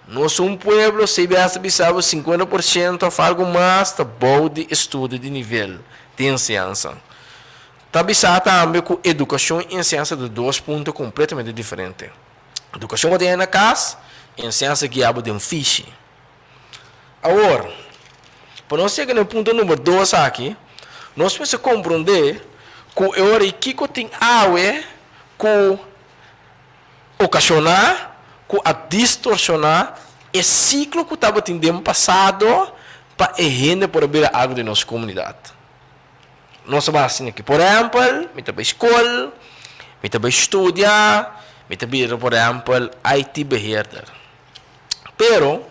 Nós somos um pueblo, se basta bisava 50% ou algo mais, tá bom de estudo de nível de ciência. Tá bisava também com educação e ciência de dois pontos completamente diferentes. Educação que tem na casa, e ciência que abre de um fiche. Agora, para nós chegar no ponto número 2 aqui, nós precisamos compreender que o que tem água que ocasionar, que a distorcionar o ciclo que estava tendo passado para a gente poder beber água de nossa comunidade. Nós vamos assim aqui, por exemplo, me estava escola, me estava estudar, me estava, por exemplo, IT beherder. Pero,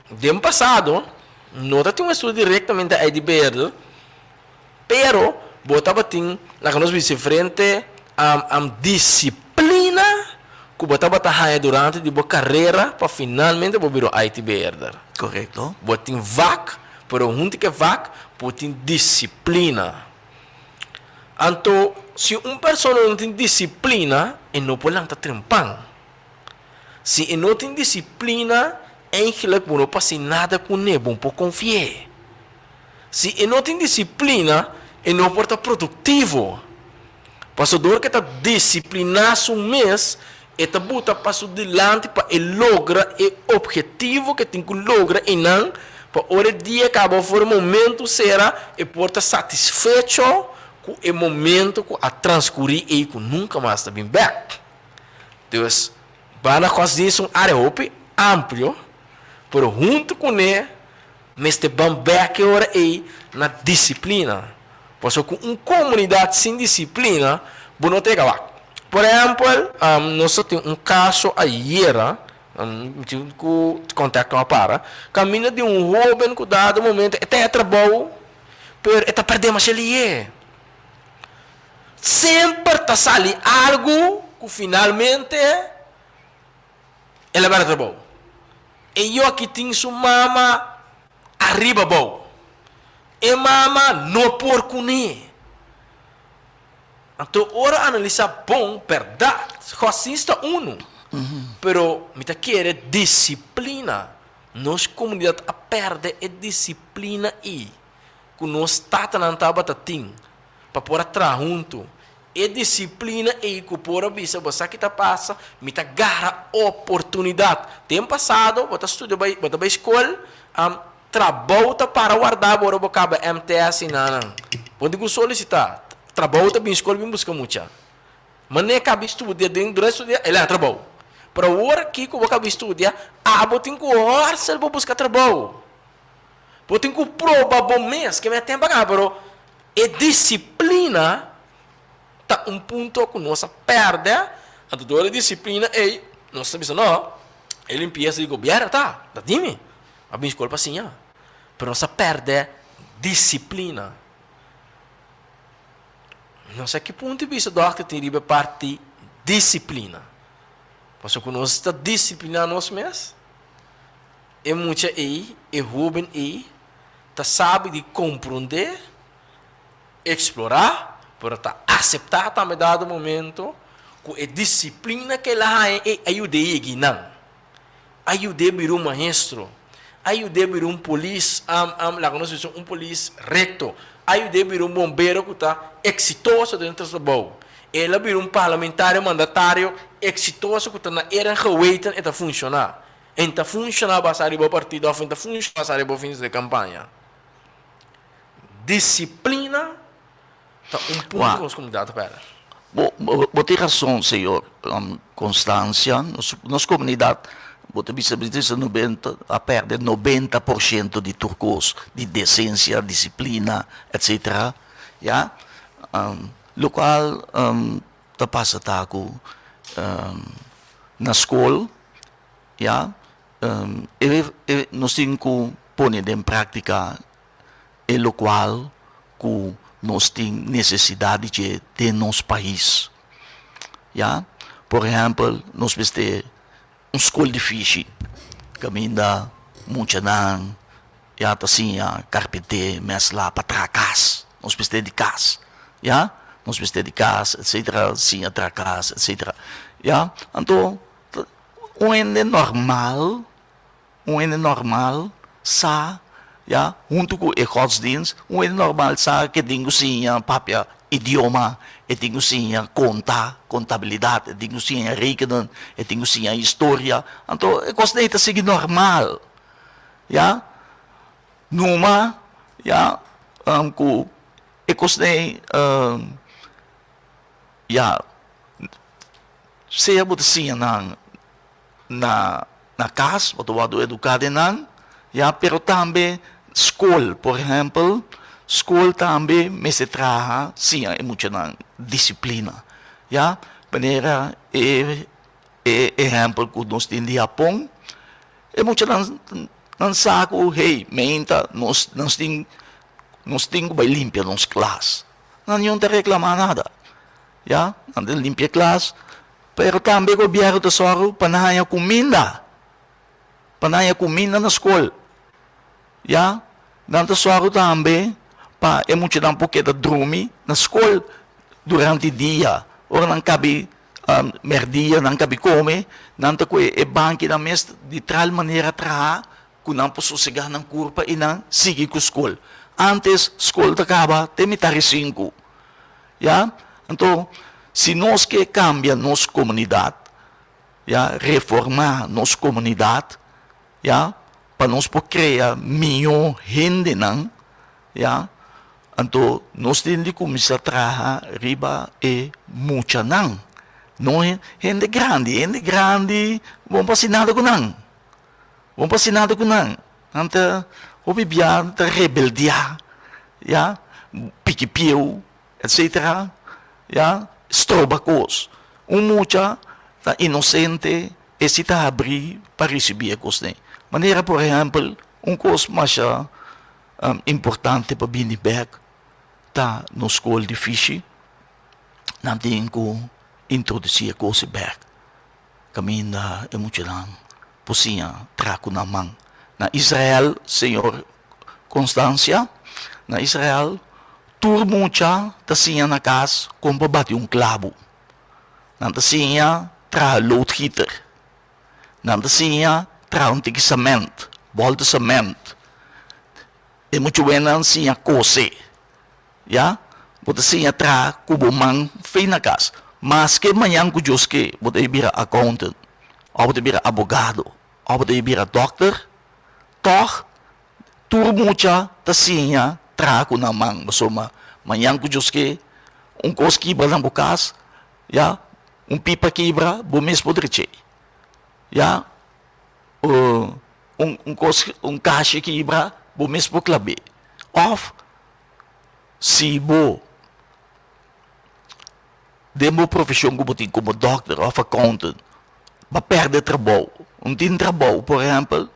no ano passado, não tinha um estudo diretamente da IT beherder, pero, botava tem, lá que nós vimos frente a disciplina que botava trabalhar durante a carreira para finalmente virar IT beherder. Correto? Botem vac, pero junto que vac, botem disciplina. Então, se uma pessoa não tem disciplina, ele não pode estar trempando. Se ele não tem disciplina, ele não passa nada com ele, bom para confiar. Se ele não tem disciplina, ele não pode estar produtivo. Passador que está disciplinado um mês, ele está passo delante para ele logra o objetivo que tem que logra e não para o dia que acaba for momento será e pode estar satisfeito com o momento que a transcorrer e que nunca mais está bem back. Então, para fazer isso área amplo, pero junto com ele, mas te bem back agora aí na disciplina. Porque com uma comunidade sem disciplina, você não tem que acabar. Por exemplo, nós temos um caso ayer, que contacto para, caminho de um jovem que dado momento, até trabalho, mas está perdendo a ele. Sempre está saindo algo que finalmente ele vai trabalhar. E eu aqui tenho sua mama arriba bom. E mama não por cune. Então, ora analisar bom, verdade, racista uno. Pero, me quer disciplina. Nossa comunidade a perde a disciplina e que nós tata não tava tatim para por atrás junto. E disciplina e que por avisa você que tá passa, me tá garra oportunidade. Tempo passado, você estuda bota bem escola, trabalho para guardar agora o cabo MTS e não. Pode solicitar. Trabalho bem escola bem busca muita. Mas nem cabe estudar dentro do estudar, ele é trabalho. Para o hora que eu acabo estudar, tem que orçar para buscar trabalho. Eu tenho que provar bom mês que me tem pagar, pero é disciplina tá ponto que nós perde. A toda disciplina é nós sabemos não. Ele empieza de governo tá dime. A minha escola assim, pero nós perde disciplina. Não sei que ponto de vista do que tem de parte disciplina. Porque quando nós está disciplinando nós mesmos, é muita é jovem tá sabe de compreender, explorar, para tá aceitar também dado momento, que a disciplina que ela ajuda a não. Ajuda a virar um maestro, ajuda a virar um polícia, lá nós somos um polícia reto, ajuda a virar um bombeiro que está exitoso dentro do trabalho. Ela vira um parlamentar mandatário exitoso que está na era geweten e está funcionar. E está funcionar basado no partido, ou está funcionar basado no fim de campanha. Disciplina está ponto que as comunidades perdem. Você tem razão, senhor Constância. Nossa comunidade, você bisa 90, a perder 90% de turcos, de decência, disciplina, etc. Ja? Lo qual ta passa taco na escola, ja? Nós temos que pôr em prática o qual que nós temos necessidade de nosso país. Ja? Por exemplo, nós precisamos uma escola difícil, caminha muito não, já assim a carpete, mas lá para trás, nós precisamos de casa, ja? Nós precisamos de casa, etc. Sim, a casa, etc. Ja? Então, é normal normal sa, ja, junto com o godsdienst, normal sa que dingo siya papia idioma, dingo siya contabilidade, dingo siya rekenen, dingo siya história. Então, é coisa de seguir normal. Ja, numa, ja, ku, é coisa de, ja, seja muito siya na casa, wado educado nan, ja, pero também school, por exemplo, school também me se traha, sim, é muito na disciplina, ja, maneira exemplo que nós temos de Japão, é muito nan saco, hey, menta, nós temos que limpar nos classe, não te reclamar nada, ja, não te limpar classe, pero também o governo do Soro panaya comida na escola. Ja, dan tesoro também pa é muito um pouquinho de dormir na escola durante o dia. Ora não cabe merdia, não cabe comer, não te coi é banque na mesa de tal maneira trabalhar que não posso sossegar na curva e não seguir com a escola. Antes, a escola acaba, tem metade 5. Ja, então, se nós que cambia nossa comunidade, ja, reformar nossa comunidade, ja, para nós poder criar melhor gente, não, ja, então nós temos que começar a trabalhar riba e muita não. Não é gente grande, vamos passar nada com não. Vamos passar nada com não. Então, o bebê está rebeldia, ja, pique-piu, etc., ja, estrobacos. Muita está inocente e se está abrir para receber a coisa. Maneira, por exemplo, coisa mais importante para Binneberg está na escola de fiche, não tem que introduzir a coisa berg. Caminha é muito lang, posia traco na mão. Na Israel, senhor Constância, na Israel, turmucha tasinha na casa com para bater clavo. Na tasinha tra load heater. Na tasinha tra tig cement, bol de cement. E muito bem sinha cose. Ja? Bota sinha tra kubo mang fei na casa. Mas que manhã que Deus que bota ibira accountant, ou bota ibira abogado, ou bota ibira doctor, toch turmucha tasinha tra ko na mang masoma. Manhã que Deus que coisa quebra na bukas, ja? Pipa quebra, bumes podreche. Ja? Caixa quebra, bumes po klabe. Of, si bo, demo profissão como doctor ou accountant, ba perde trabalho. Tem trabalho, por exemplo,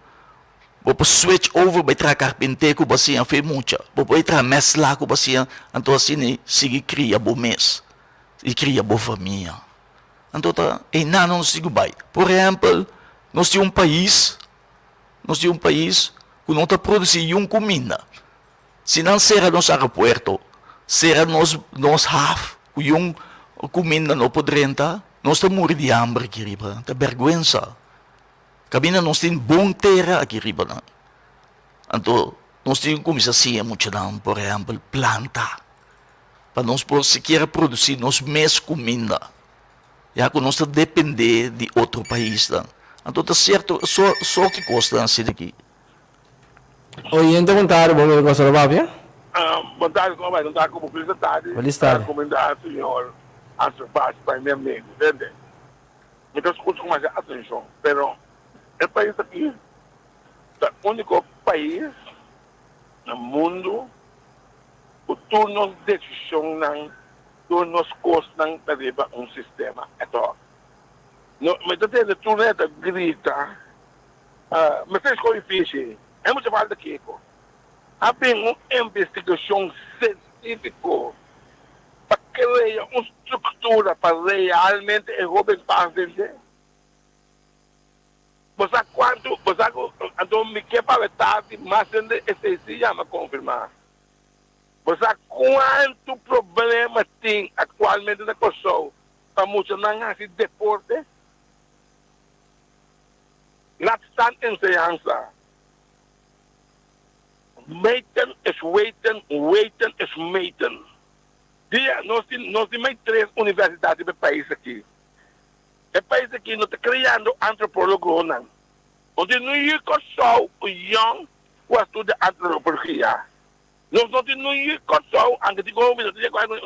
vou switch over para tra carpinteiro que você fez muito. Vou tra mesla que você então assim sigue cria bo mês e cria bo família. Então é não sigo bem. Por exemplo, nós temos um país que não está produzindo comida. Se não será nosso aeroporto, será nós half que comida não podrenta, nós estamos morrendo de hambre aqui riba, tá vergonha. Cabina nós temos bom terra aqui riba. Então, nós temos que começar assim, muito não, por exemplo, planta. Para nós sequer produzir nós mesmos comida. Já que nós depender de outro país. Então, está certo, só que custa assim daqui. Oyente contrário, bom dia, Costa Bábia. Boa tarde, como vai? Não está como feliz tarde. Feliz tarde. Recomendar ao senhor a sua parte para meu amigo, entende? Muitas coisas com mais atenção, pero o país aqui é o único país no mundo que todas as decisões todos os custos para um sistema. Então, mas até tudo é grita, mas é escolha difícil. É muito falta aqui. Há uma investigação científica para criar uma estrutura para realmente resolver para entender. Você quanto, então me quer para tarde, mas esse dia me confirmar. Você quanto problema tem atualmente na pessoa para muitos não fazer deporte? laat staan enseñanza. Meten is weten, weten is meten. Nós temos mais 3 universidades no país aqui. O país aqui não está criando antropólogos, não. Onde não é só o young que estuda antropologia. Nós não temos só, antes de governo,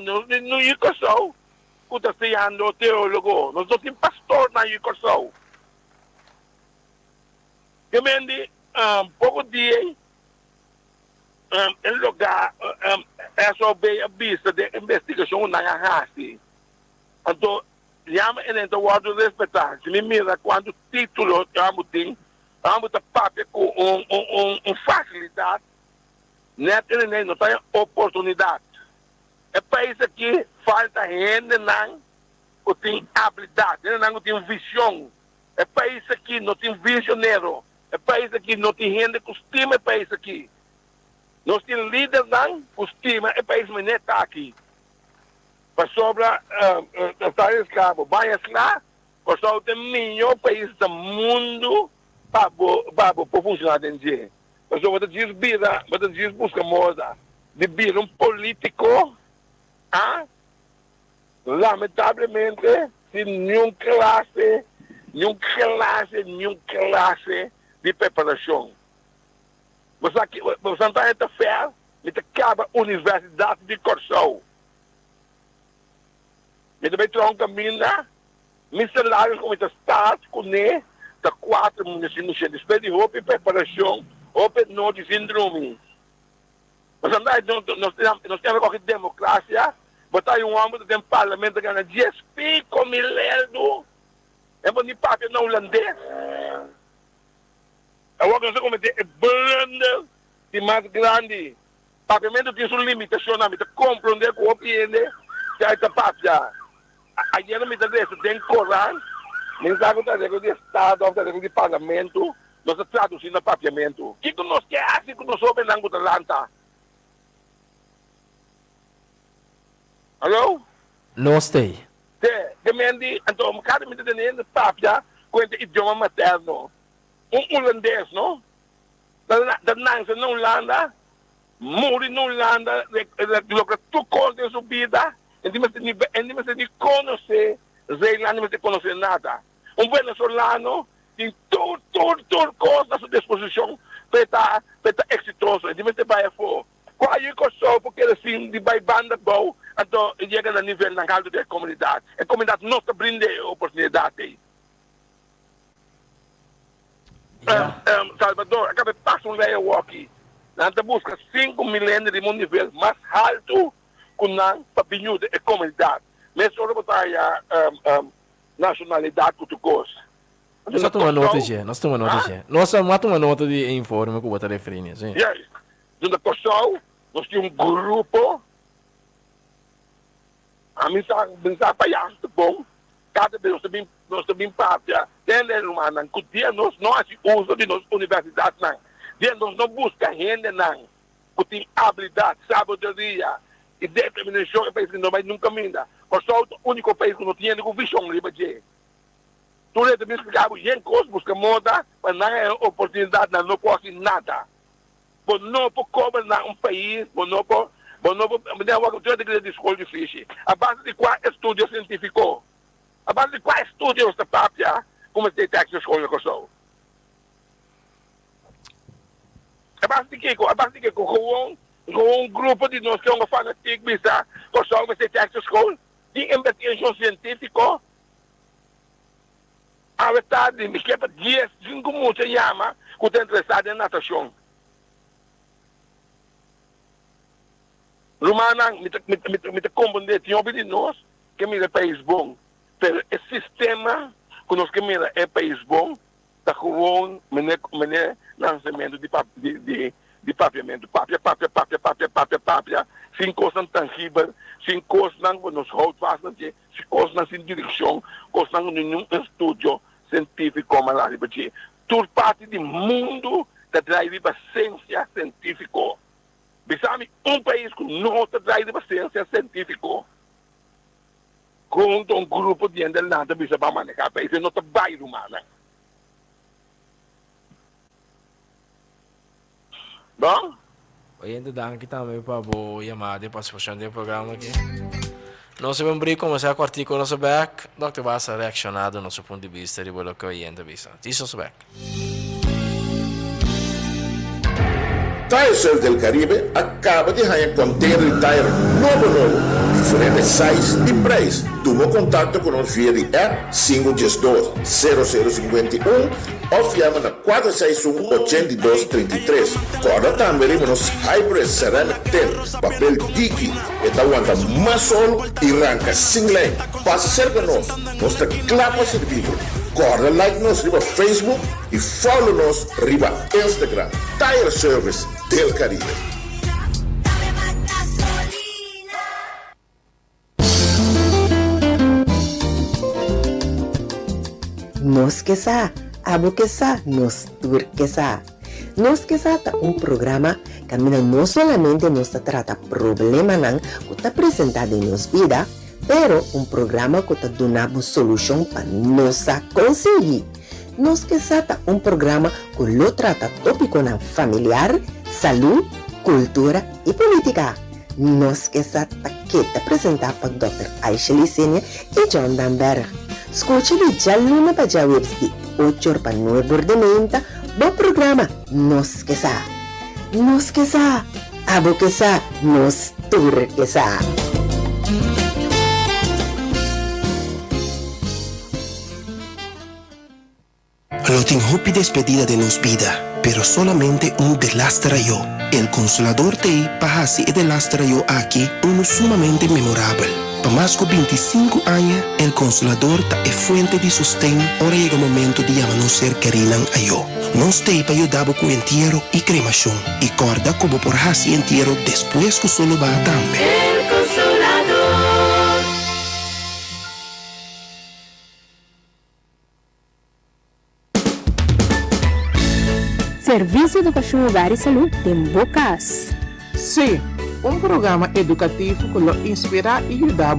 nós não é só que está sendo teólogo. Nós não temos pastor na só. Eu me pouco dia, em lugar, essa vista de investigação na Hasi. Então, chama ele então o respeitar. Se me mira quando o título vamos ter papel com facilidade, ele não tem oportunidade. É país aqui falta gente não tem habilidade, não tem visão. É país aqui não tem visionário. É país aqui não tem gente que estima. É país aqui nós temos líderes não estima. É país que não está aqui. Para sobra estar escravo, vai lá, para sobra o melhor país do mundo para funcionar dentro de. Para sobra você diz busca moda de vir político, lamentavelmente, sem nenhuma classe de preparação. Você está em fé, você acaba a Universidade de Corsão. Você vai ter um caminho, salário como está, com ele, da 4 municípios, depois de roupa e preparação, roupa não de síndrome. Nós temos qualquer democracia, botar um homem do parlamento que ganha 10 pico mil euros, é para o papel não holandês. A organização como é blunder de mais grande. O pagamento tem sua limitação, mas compreender com o PN, que é papel. Ayer me disse, tem Corão, mensagem do Estado, do Parlamento, nós traduzindo o papiamento. O que nós queremos, que nós soubemos na Atlanta? Alô? Não sei. Então, cada me dizendo papia com o idioma materno. Holandês, não? Da Nancy na Holanda, Muri na Holanda, logra tu conta sua vida, e você não conhece, Zeeland não conhece nada. Venezuelano tem tudo coisa à sua disposição para estar exitoso. E você vai for. Qual é o só porque assim de vai banda boa, então chega no nível na caldo da comunidade. A comunidade não está brindando oportunidade. Salvador, acaba de passar um leio aqui. Nós busca 5 milênios de um nível mais alto que nós para vinho da comunidade. Mas só botar a nacionalidade que tu gosta. Nós tomamos nota já. Nós tomamos nota de informe que eu vou estar referindo. Sim. Yes. Na Kosovo, nós temos um grupo. A mensagem para bom. Cada vez nós também parte. Dentro do ano, que dia nós não usamos de nossa universidade, não. Dia nós não buscamos gente, não. Que tem habilidade, sabedoria e determinação. É país que não vai nunca minda. Kosovo é o único país que não tinha nenhuma visão livre. Tudo isso me explicava, gente, busca moda, mas não é oportunidade, não pode nada. Mas não pode governar um país, mas não pode de escola difícil. A base de qual estudo científico? A base de qual estudo esta papia, como se tem que escola Kosovo? A base de que? A base de que? Com um grupo de nós que é um fanático, bisa, Kosovo, mas tem que escola? De investigação científica, a verdade, me quer 10, 5 minutos chama, que está interessado em natação. Romana, me compreender, tinha ouvido de nós, que mira país bom. Pero o sistema que nós que mira é país bom, está com lançamento de papiamento. Papia, sem coisa tangível, sem coisa que nos hold fast, sem coisa sem direção, coisa não nenhum estúdio científico como lá. Toda parte do mundo está drivando a ciência científica. Sabe, um país que não está drivando a ciência científica, com um grupo de gente lá, bisa para manejar país, não está bairro humana. No? Oyente, danke também para boa chamada e participação do programa aqui. Nós vamos abrir começar com o artigo nosso back. Dr. Bassa reaccionado nosso ponto de vista de o que o oyente visa. Isso nosso back. Tire Service del Caribe acaba de ganhar container de tire novo, diferentes size e preço. Toma contato com nós via de app 512-0051 ou chama na 461-8233. Corda também nos Hybrid Ceramic 10, papel Diki, que aguanta mais sol e arranca sem lei. Passa cerca de nós, mostra clapa servido. Corda like nos riba Facebook e follow nos riba Instagram. Tire Service del Caribe. Nos que sa, abo que sa, nos tur que sa. Nos que sa ta un programa que no solamente nos trata problema que está presentado en nos vida, pero un programa que está dando solución para nos conseguir. Nos que sa ta un programa que lo trata tópico familiar, salud, cultura y política. Nos que sa ta que te presenta por Dr. Aisha Senior y John Danberg. Escúchale ya luna para ya webs de 8 para 9 de menta, bom programa, nos que sa, abo que sa, nos tur que sa. No tengo despedida de nos vida, pero solamente un delastra yo. El Consolador Tei Pahasi e delastra yo aquí, uno sumamente memorable. Para más de 25 años, el Consolador es fuente de sostén. Ahora llega el momento de llamarnos ser querinan a yo. Nos te para ayudar con entierro y cremación. Y corda como por hasi entierro después que solo va también. El Consolador. Serviço de Educação Hogar e Saúde tem Bocas. Sim, um programa educativo que lo inspira e ajuda a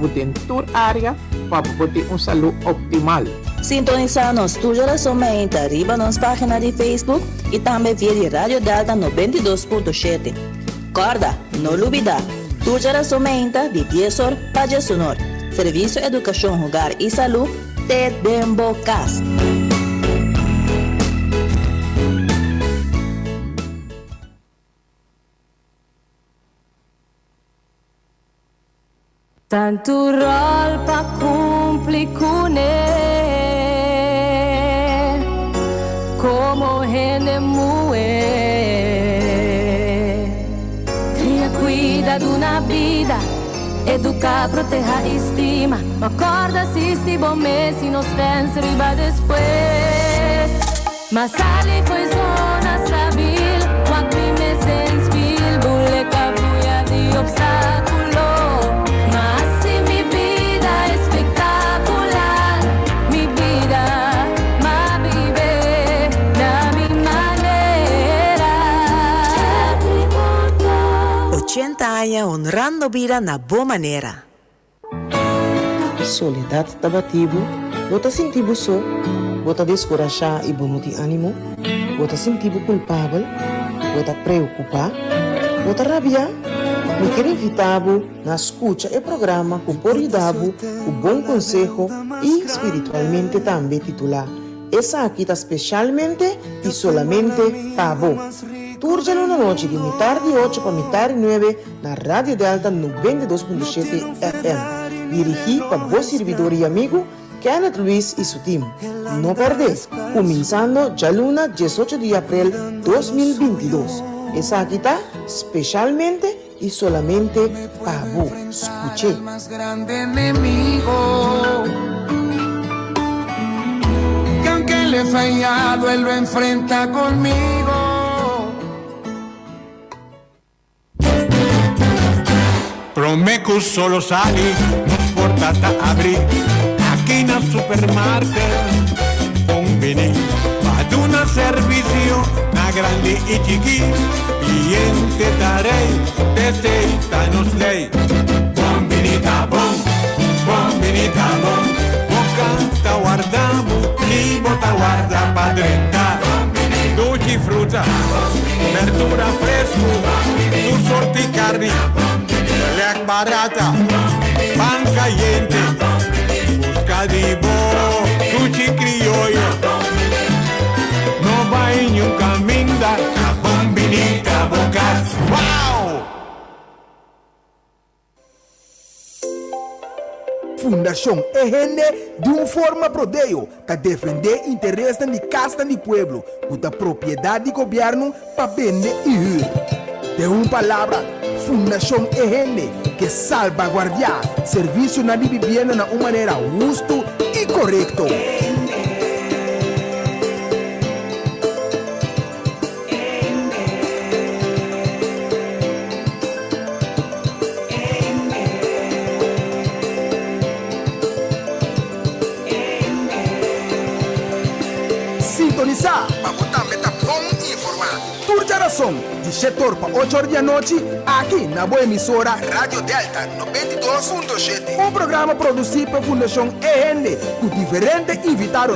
toda a área para poder uma saúde optimal. Sintoniza-nos tu somente arriba nas páginas de Facebook e também via de Rádio Delta 92.7. Corda, não olvida, tu somente de 10 horas para 10 horas. Serviço Educação Hogar e Saúde te Dembocas. Tanto rol pa cumpli con él, como gente Cria, cuida de una vida, educa, proteja, estima. Ma acorda si sti bom mês e nos tens riba después. Mas ali foi zona stabil, quando me mês em spil, bulle cabuia de obstáculo. Honrando vida na boa maneira. Soledade tabativo, bota sentido só, bota descorajar e bonuti ânimo, bota sentido culpável, bota preocupar, bota rabia. Me quero invitar-vos na escuta e programa que pode ajudar-vos com bom conselho e espiritualmente também titular. Essa aqui está especialmente e solamente para vos. Turgelo una noche de mitad de 8 para mitad de 9 na Radio Delta 92.7 FM. Dirigi para vos servidor y amigo Kenneth Luis y su team. No perdés, comenzando ya luna 18 de abril 2022. Esa aquí está especialmente y solamente para vos. Escuché. El más grande enemigo, que aunque le he fallado, él lo enfrenta conmigo. Promecu solo sali, nos portata apri, aquí na supermarket, conveni, ad una servizio, na grandi e chiqui, cliente darei, testa nos lei. Buon vinita bon, bocanta guardamo, libo ta guarda padretta, dolci frutta, verdura fresca. Tu sorti carni, lec barata, pan caliente, buscadivo, cuchi criollo. No va en un caminda, a bombinita bocas. Wow! Fundação EGN de uma forma prodeio que defender interesses de casta do pueblo, com a propriedade do governo para vender e ir. De uma palavra, Fundação EGN que salvaguardia serviço na vivienda de uma maneira justa e correta. Sintonizar para botar meta bom e informar. Toda geração, de 7 horas para 8 horas da noite, aqui na boa emissora Rádio Delta 92.7. Um programa produzido pela Fundação EGN, com diferentes invitados.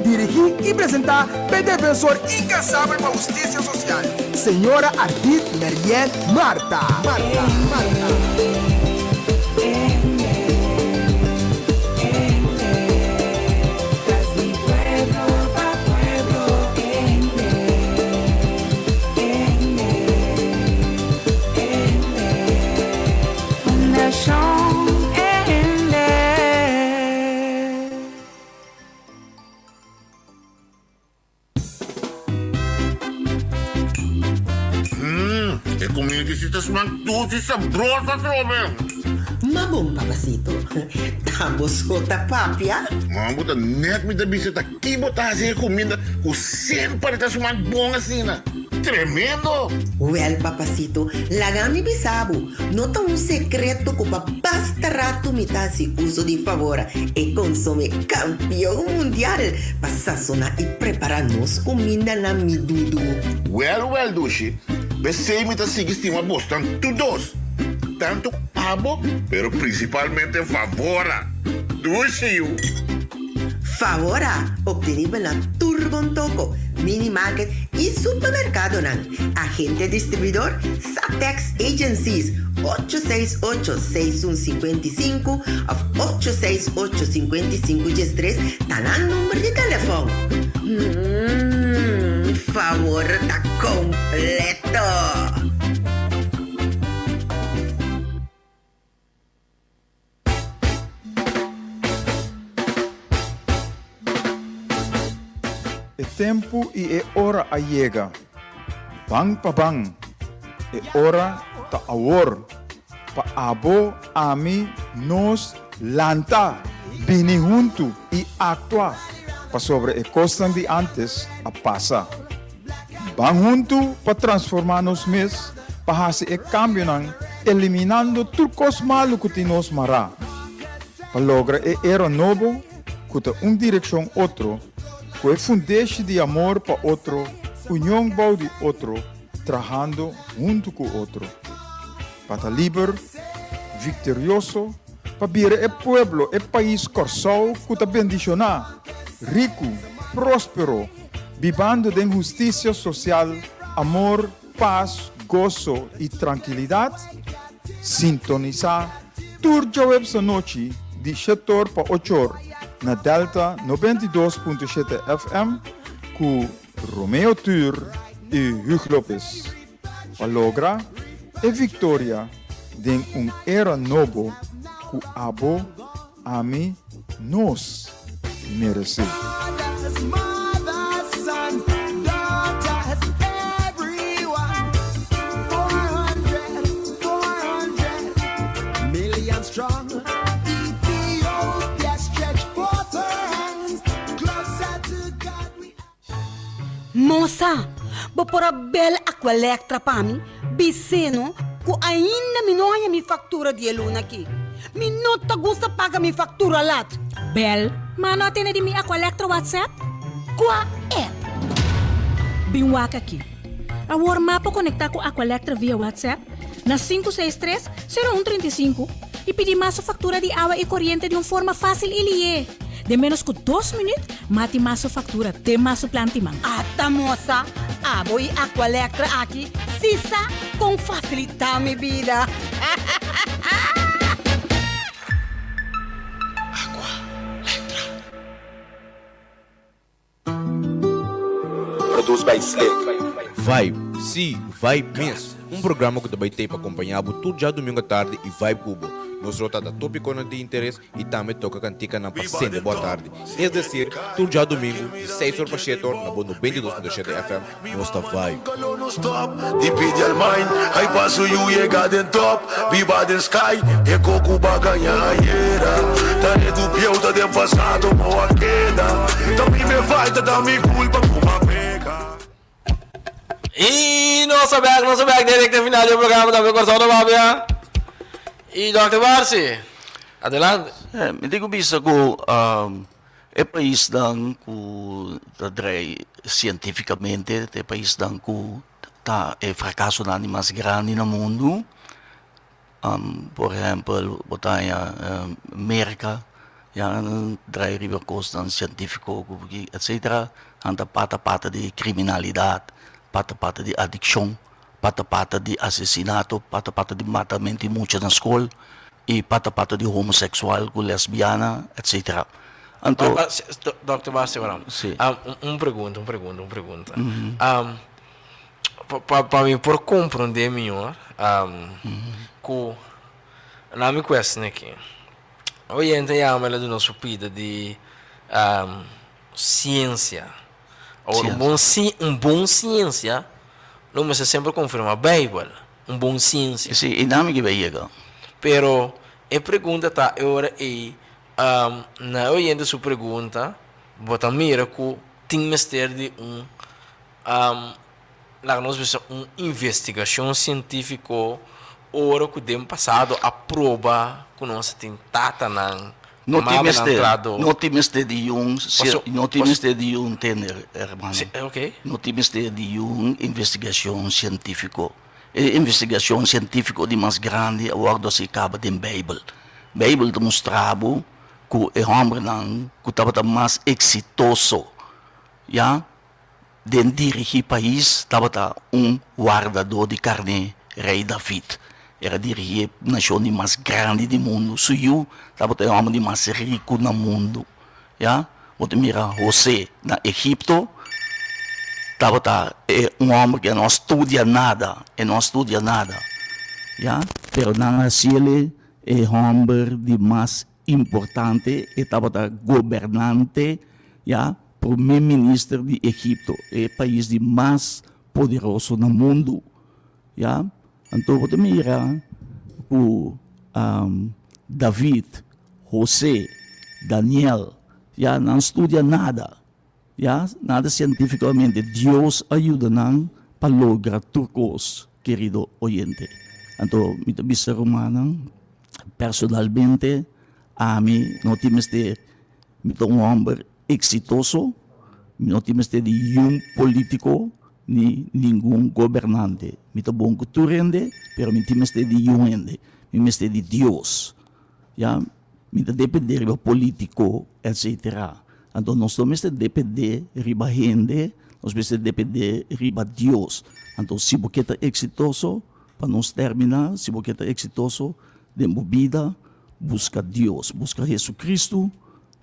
Dirigir e apresentar pelo defensor incansável para a justiça social, senhora Ardit Meriel Marta. É comida que se está sumando doce e sabrosa, Robin. Mabong, papacito. Tamos kota papia. Mamo, tá net me da bisita aqui botar assim comida com sempre está sumando bom assim, né? Tremendo! Well, papacito, lagami bisabo. Nota um secreto que basta rato mitasi uso de favor e consome campeão mundial para sazonar e preparar nos comida na midudu. Well, Dushi. Pensei me tá seguindo uma bastante todos. Tanto abo, pero principalmente favora. Dushi. Favora, obtenível na Turbontoco, Minimarket e supermercado nan. Agente distribuidor Satex Agencies 868-6155 ou 868-5513 tanan número de telefone. Favor tá completo. É tempo e é hora a chega. Bang pa bang. É hora ta awor. Pa abo, ami, nos, lanta. Bini junto e actua. Pa sobre a costa de antes a passa. Bang junto pa transformar nos mes. Pa hasi e cambio nang eliminando turcos malo que nos mara. Pa logra e era novo, kuta direção outro. Que fundeixe de amor para outro, união bau de outro, trabalhando junto com outro. Para estar livre, vitorioso, para vir o pueblo, o país corsal, que está bendicionar, rico, próspero, vivendo de justiça social, amor, paz, gozo e tranquilidade. Sintonizar, turja web essa noite, de 7 horas para 8 horas. Na Delta 92.7 FM com Romeo Tur e Hugo Lopes. Para lograr a vitória de era novo que abo, ami, nos merece. Moça, vou pôr a bela Aqualectra para mim, biceno, que ainda me não é minha fatura de luna aqui. Me não te gusta pagar minha fatura lá. Bel, mas não tem de minha Aqualectra WhatsApp? Qual é? Bem waka aqui. A mapa conectar com a Aqualectra via WhatsApp na 563-0135 e pedir mais fatura de água e corrente de uma forma fácil e lié. De menos que 2 minutos, mate mais fatura, tem mais plantimang. Ata moça, abo e Aqualectra aqui, Sisa, com facilitar minha vida. Produz by Slick. Vibe, sim, Vibe mesmo. Um programa que também tem para acompanhar tudo já domingo à tarde e Vibe Cubo. Nós rota da tópico de interesse e também toca cantica na paciente boa tarde. É decir, tudo já domingo, de 6 horas para 7 horas, na boa 92.7 FM, nossa Vibe. Divide al mind, hay paso you llega den top, viva den sky, e coco baganha era. Tá do pior tá de passado, boa queda. Também me falta da minha culpa com uma pega. E nossa back, direto no final do programa da meu coração da Bábia. E Dr. Barsi, adelante. Me digo bisa ko, é país dan ku tadrei cientificamente, é país dan ku tá é fracasso na mais grande no mundo. Por exemplo, botanya América, yang drai river coast dan científico, etc. Anta pata de criminalidade, pata de adicção, pata de assassinato, pata de matamento muito na escola e pata de homossexual, lesbiana, etc. Então, Dr. Barsi, sim. Pergunta. Para mim, por compreender melhor, que na minha questão aqui, hoje em dia ela do nosso pedido de ciência, ou um bom ciência, não me sempre confirma a Bíblia, um bom ciência. Sim, e não me chega. Pero a pergunta está agora na hoje em sua pergunta, bota mira que tem mistério de uma investigação científica ora que tem passado a prova que nós tem tata não tem mistério de um tener, hermano. Okay. Não tem mistério de uma investigação científica. Investigação científica de mais grande agora se acaba da Bíblia. A Bíblia demonstrava que o homem que estava mais exitoso, de dirigir o país, estava guardador de carne, rei David. Era dirigir a nação mais grande do mundo. Suiu, estava o homem mais rico no mundo. Você mira José na Egipto, estava homem que não estudia nada, Pero não ele é o homem de mais importante, estava governante, primeiro-ministro de Egipto, é o país de mais poderoso no mundo, Então, você mira o David, José, Daniel, não estudia nada, nada cientificamente. Deus ajuda para lograr turcos, querido oyente. Então, me bisa romana, personalmente, a mim não temos de um homem exitoso, não temos de um político, ni nenhum governante. Muito bom que tu rende, pero me temos de um rende. Me temos de Deus. Me depender do político, etc. Então, nós temos de depender riba gente, nós temos de depender riba Deus. Então, se você está exitoso, para nós terminar, se você está exitoso, de vida, busca Deus, busca Jesus Cristo.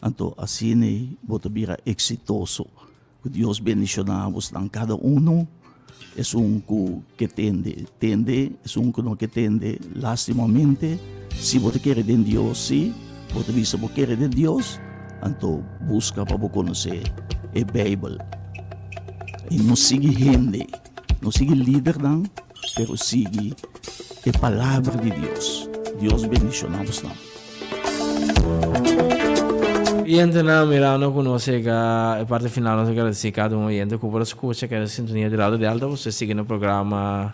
Então, assim, você virá exitoso. Que Deus bendicionamos a cada um. É que tende, é que não tende lastimamente. Se você quer de Deus, sim, você diz que você quer de Deus, então busca para conhecer a Bíblia. E não siga gente, não siga líder, não, mas siga a palavra de Deus. Deus bendicionamos. Oyente na Mirano conosce a parte final, nós agradecemos cada oyente que por escuta, que é a sintonia de lado de alta, você siga no programa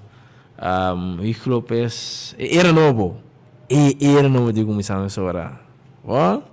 Rick Lopes, era novo, digo, me sabe agora.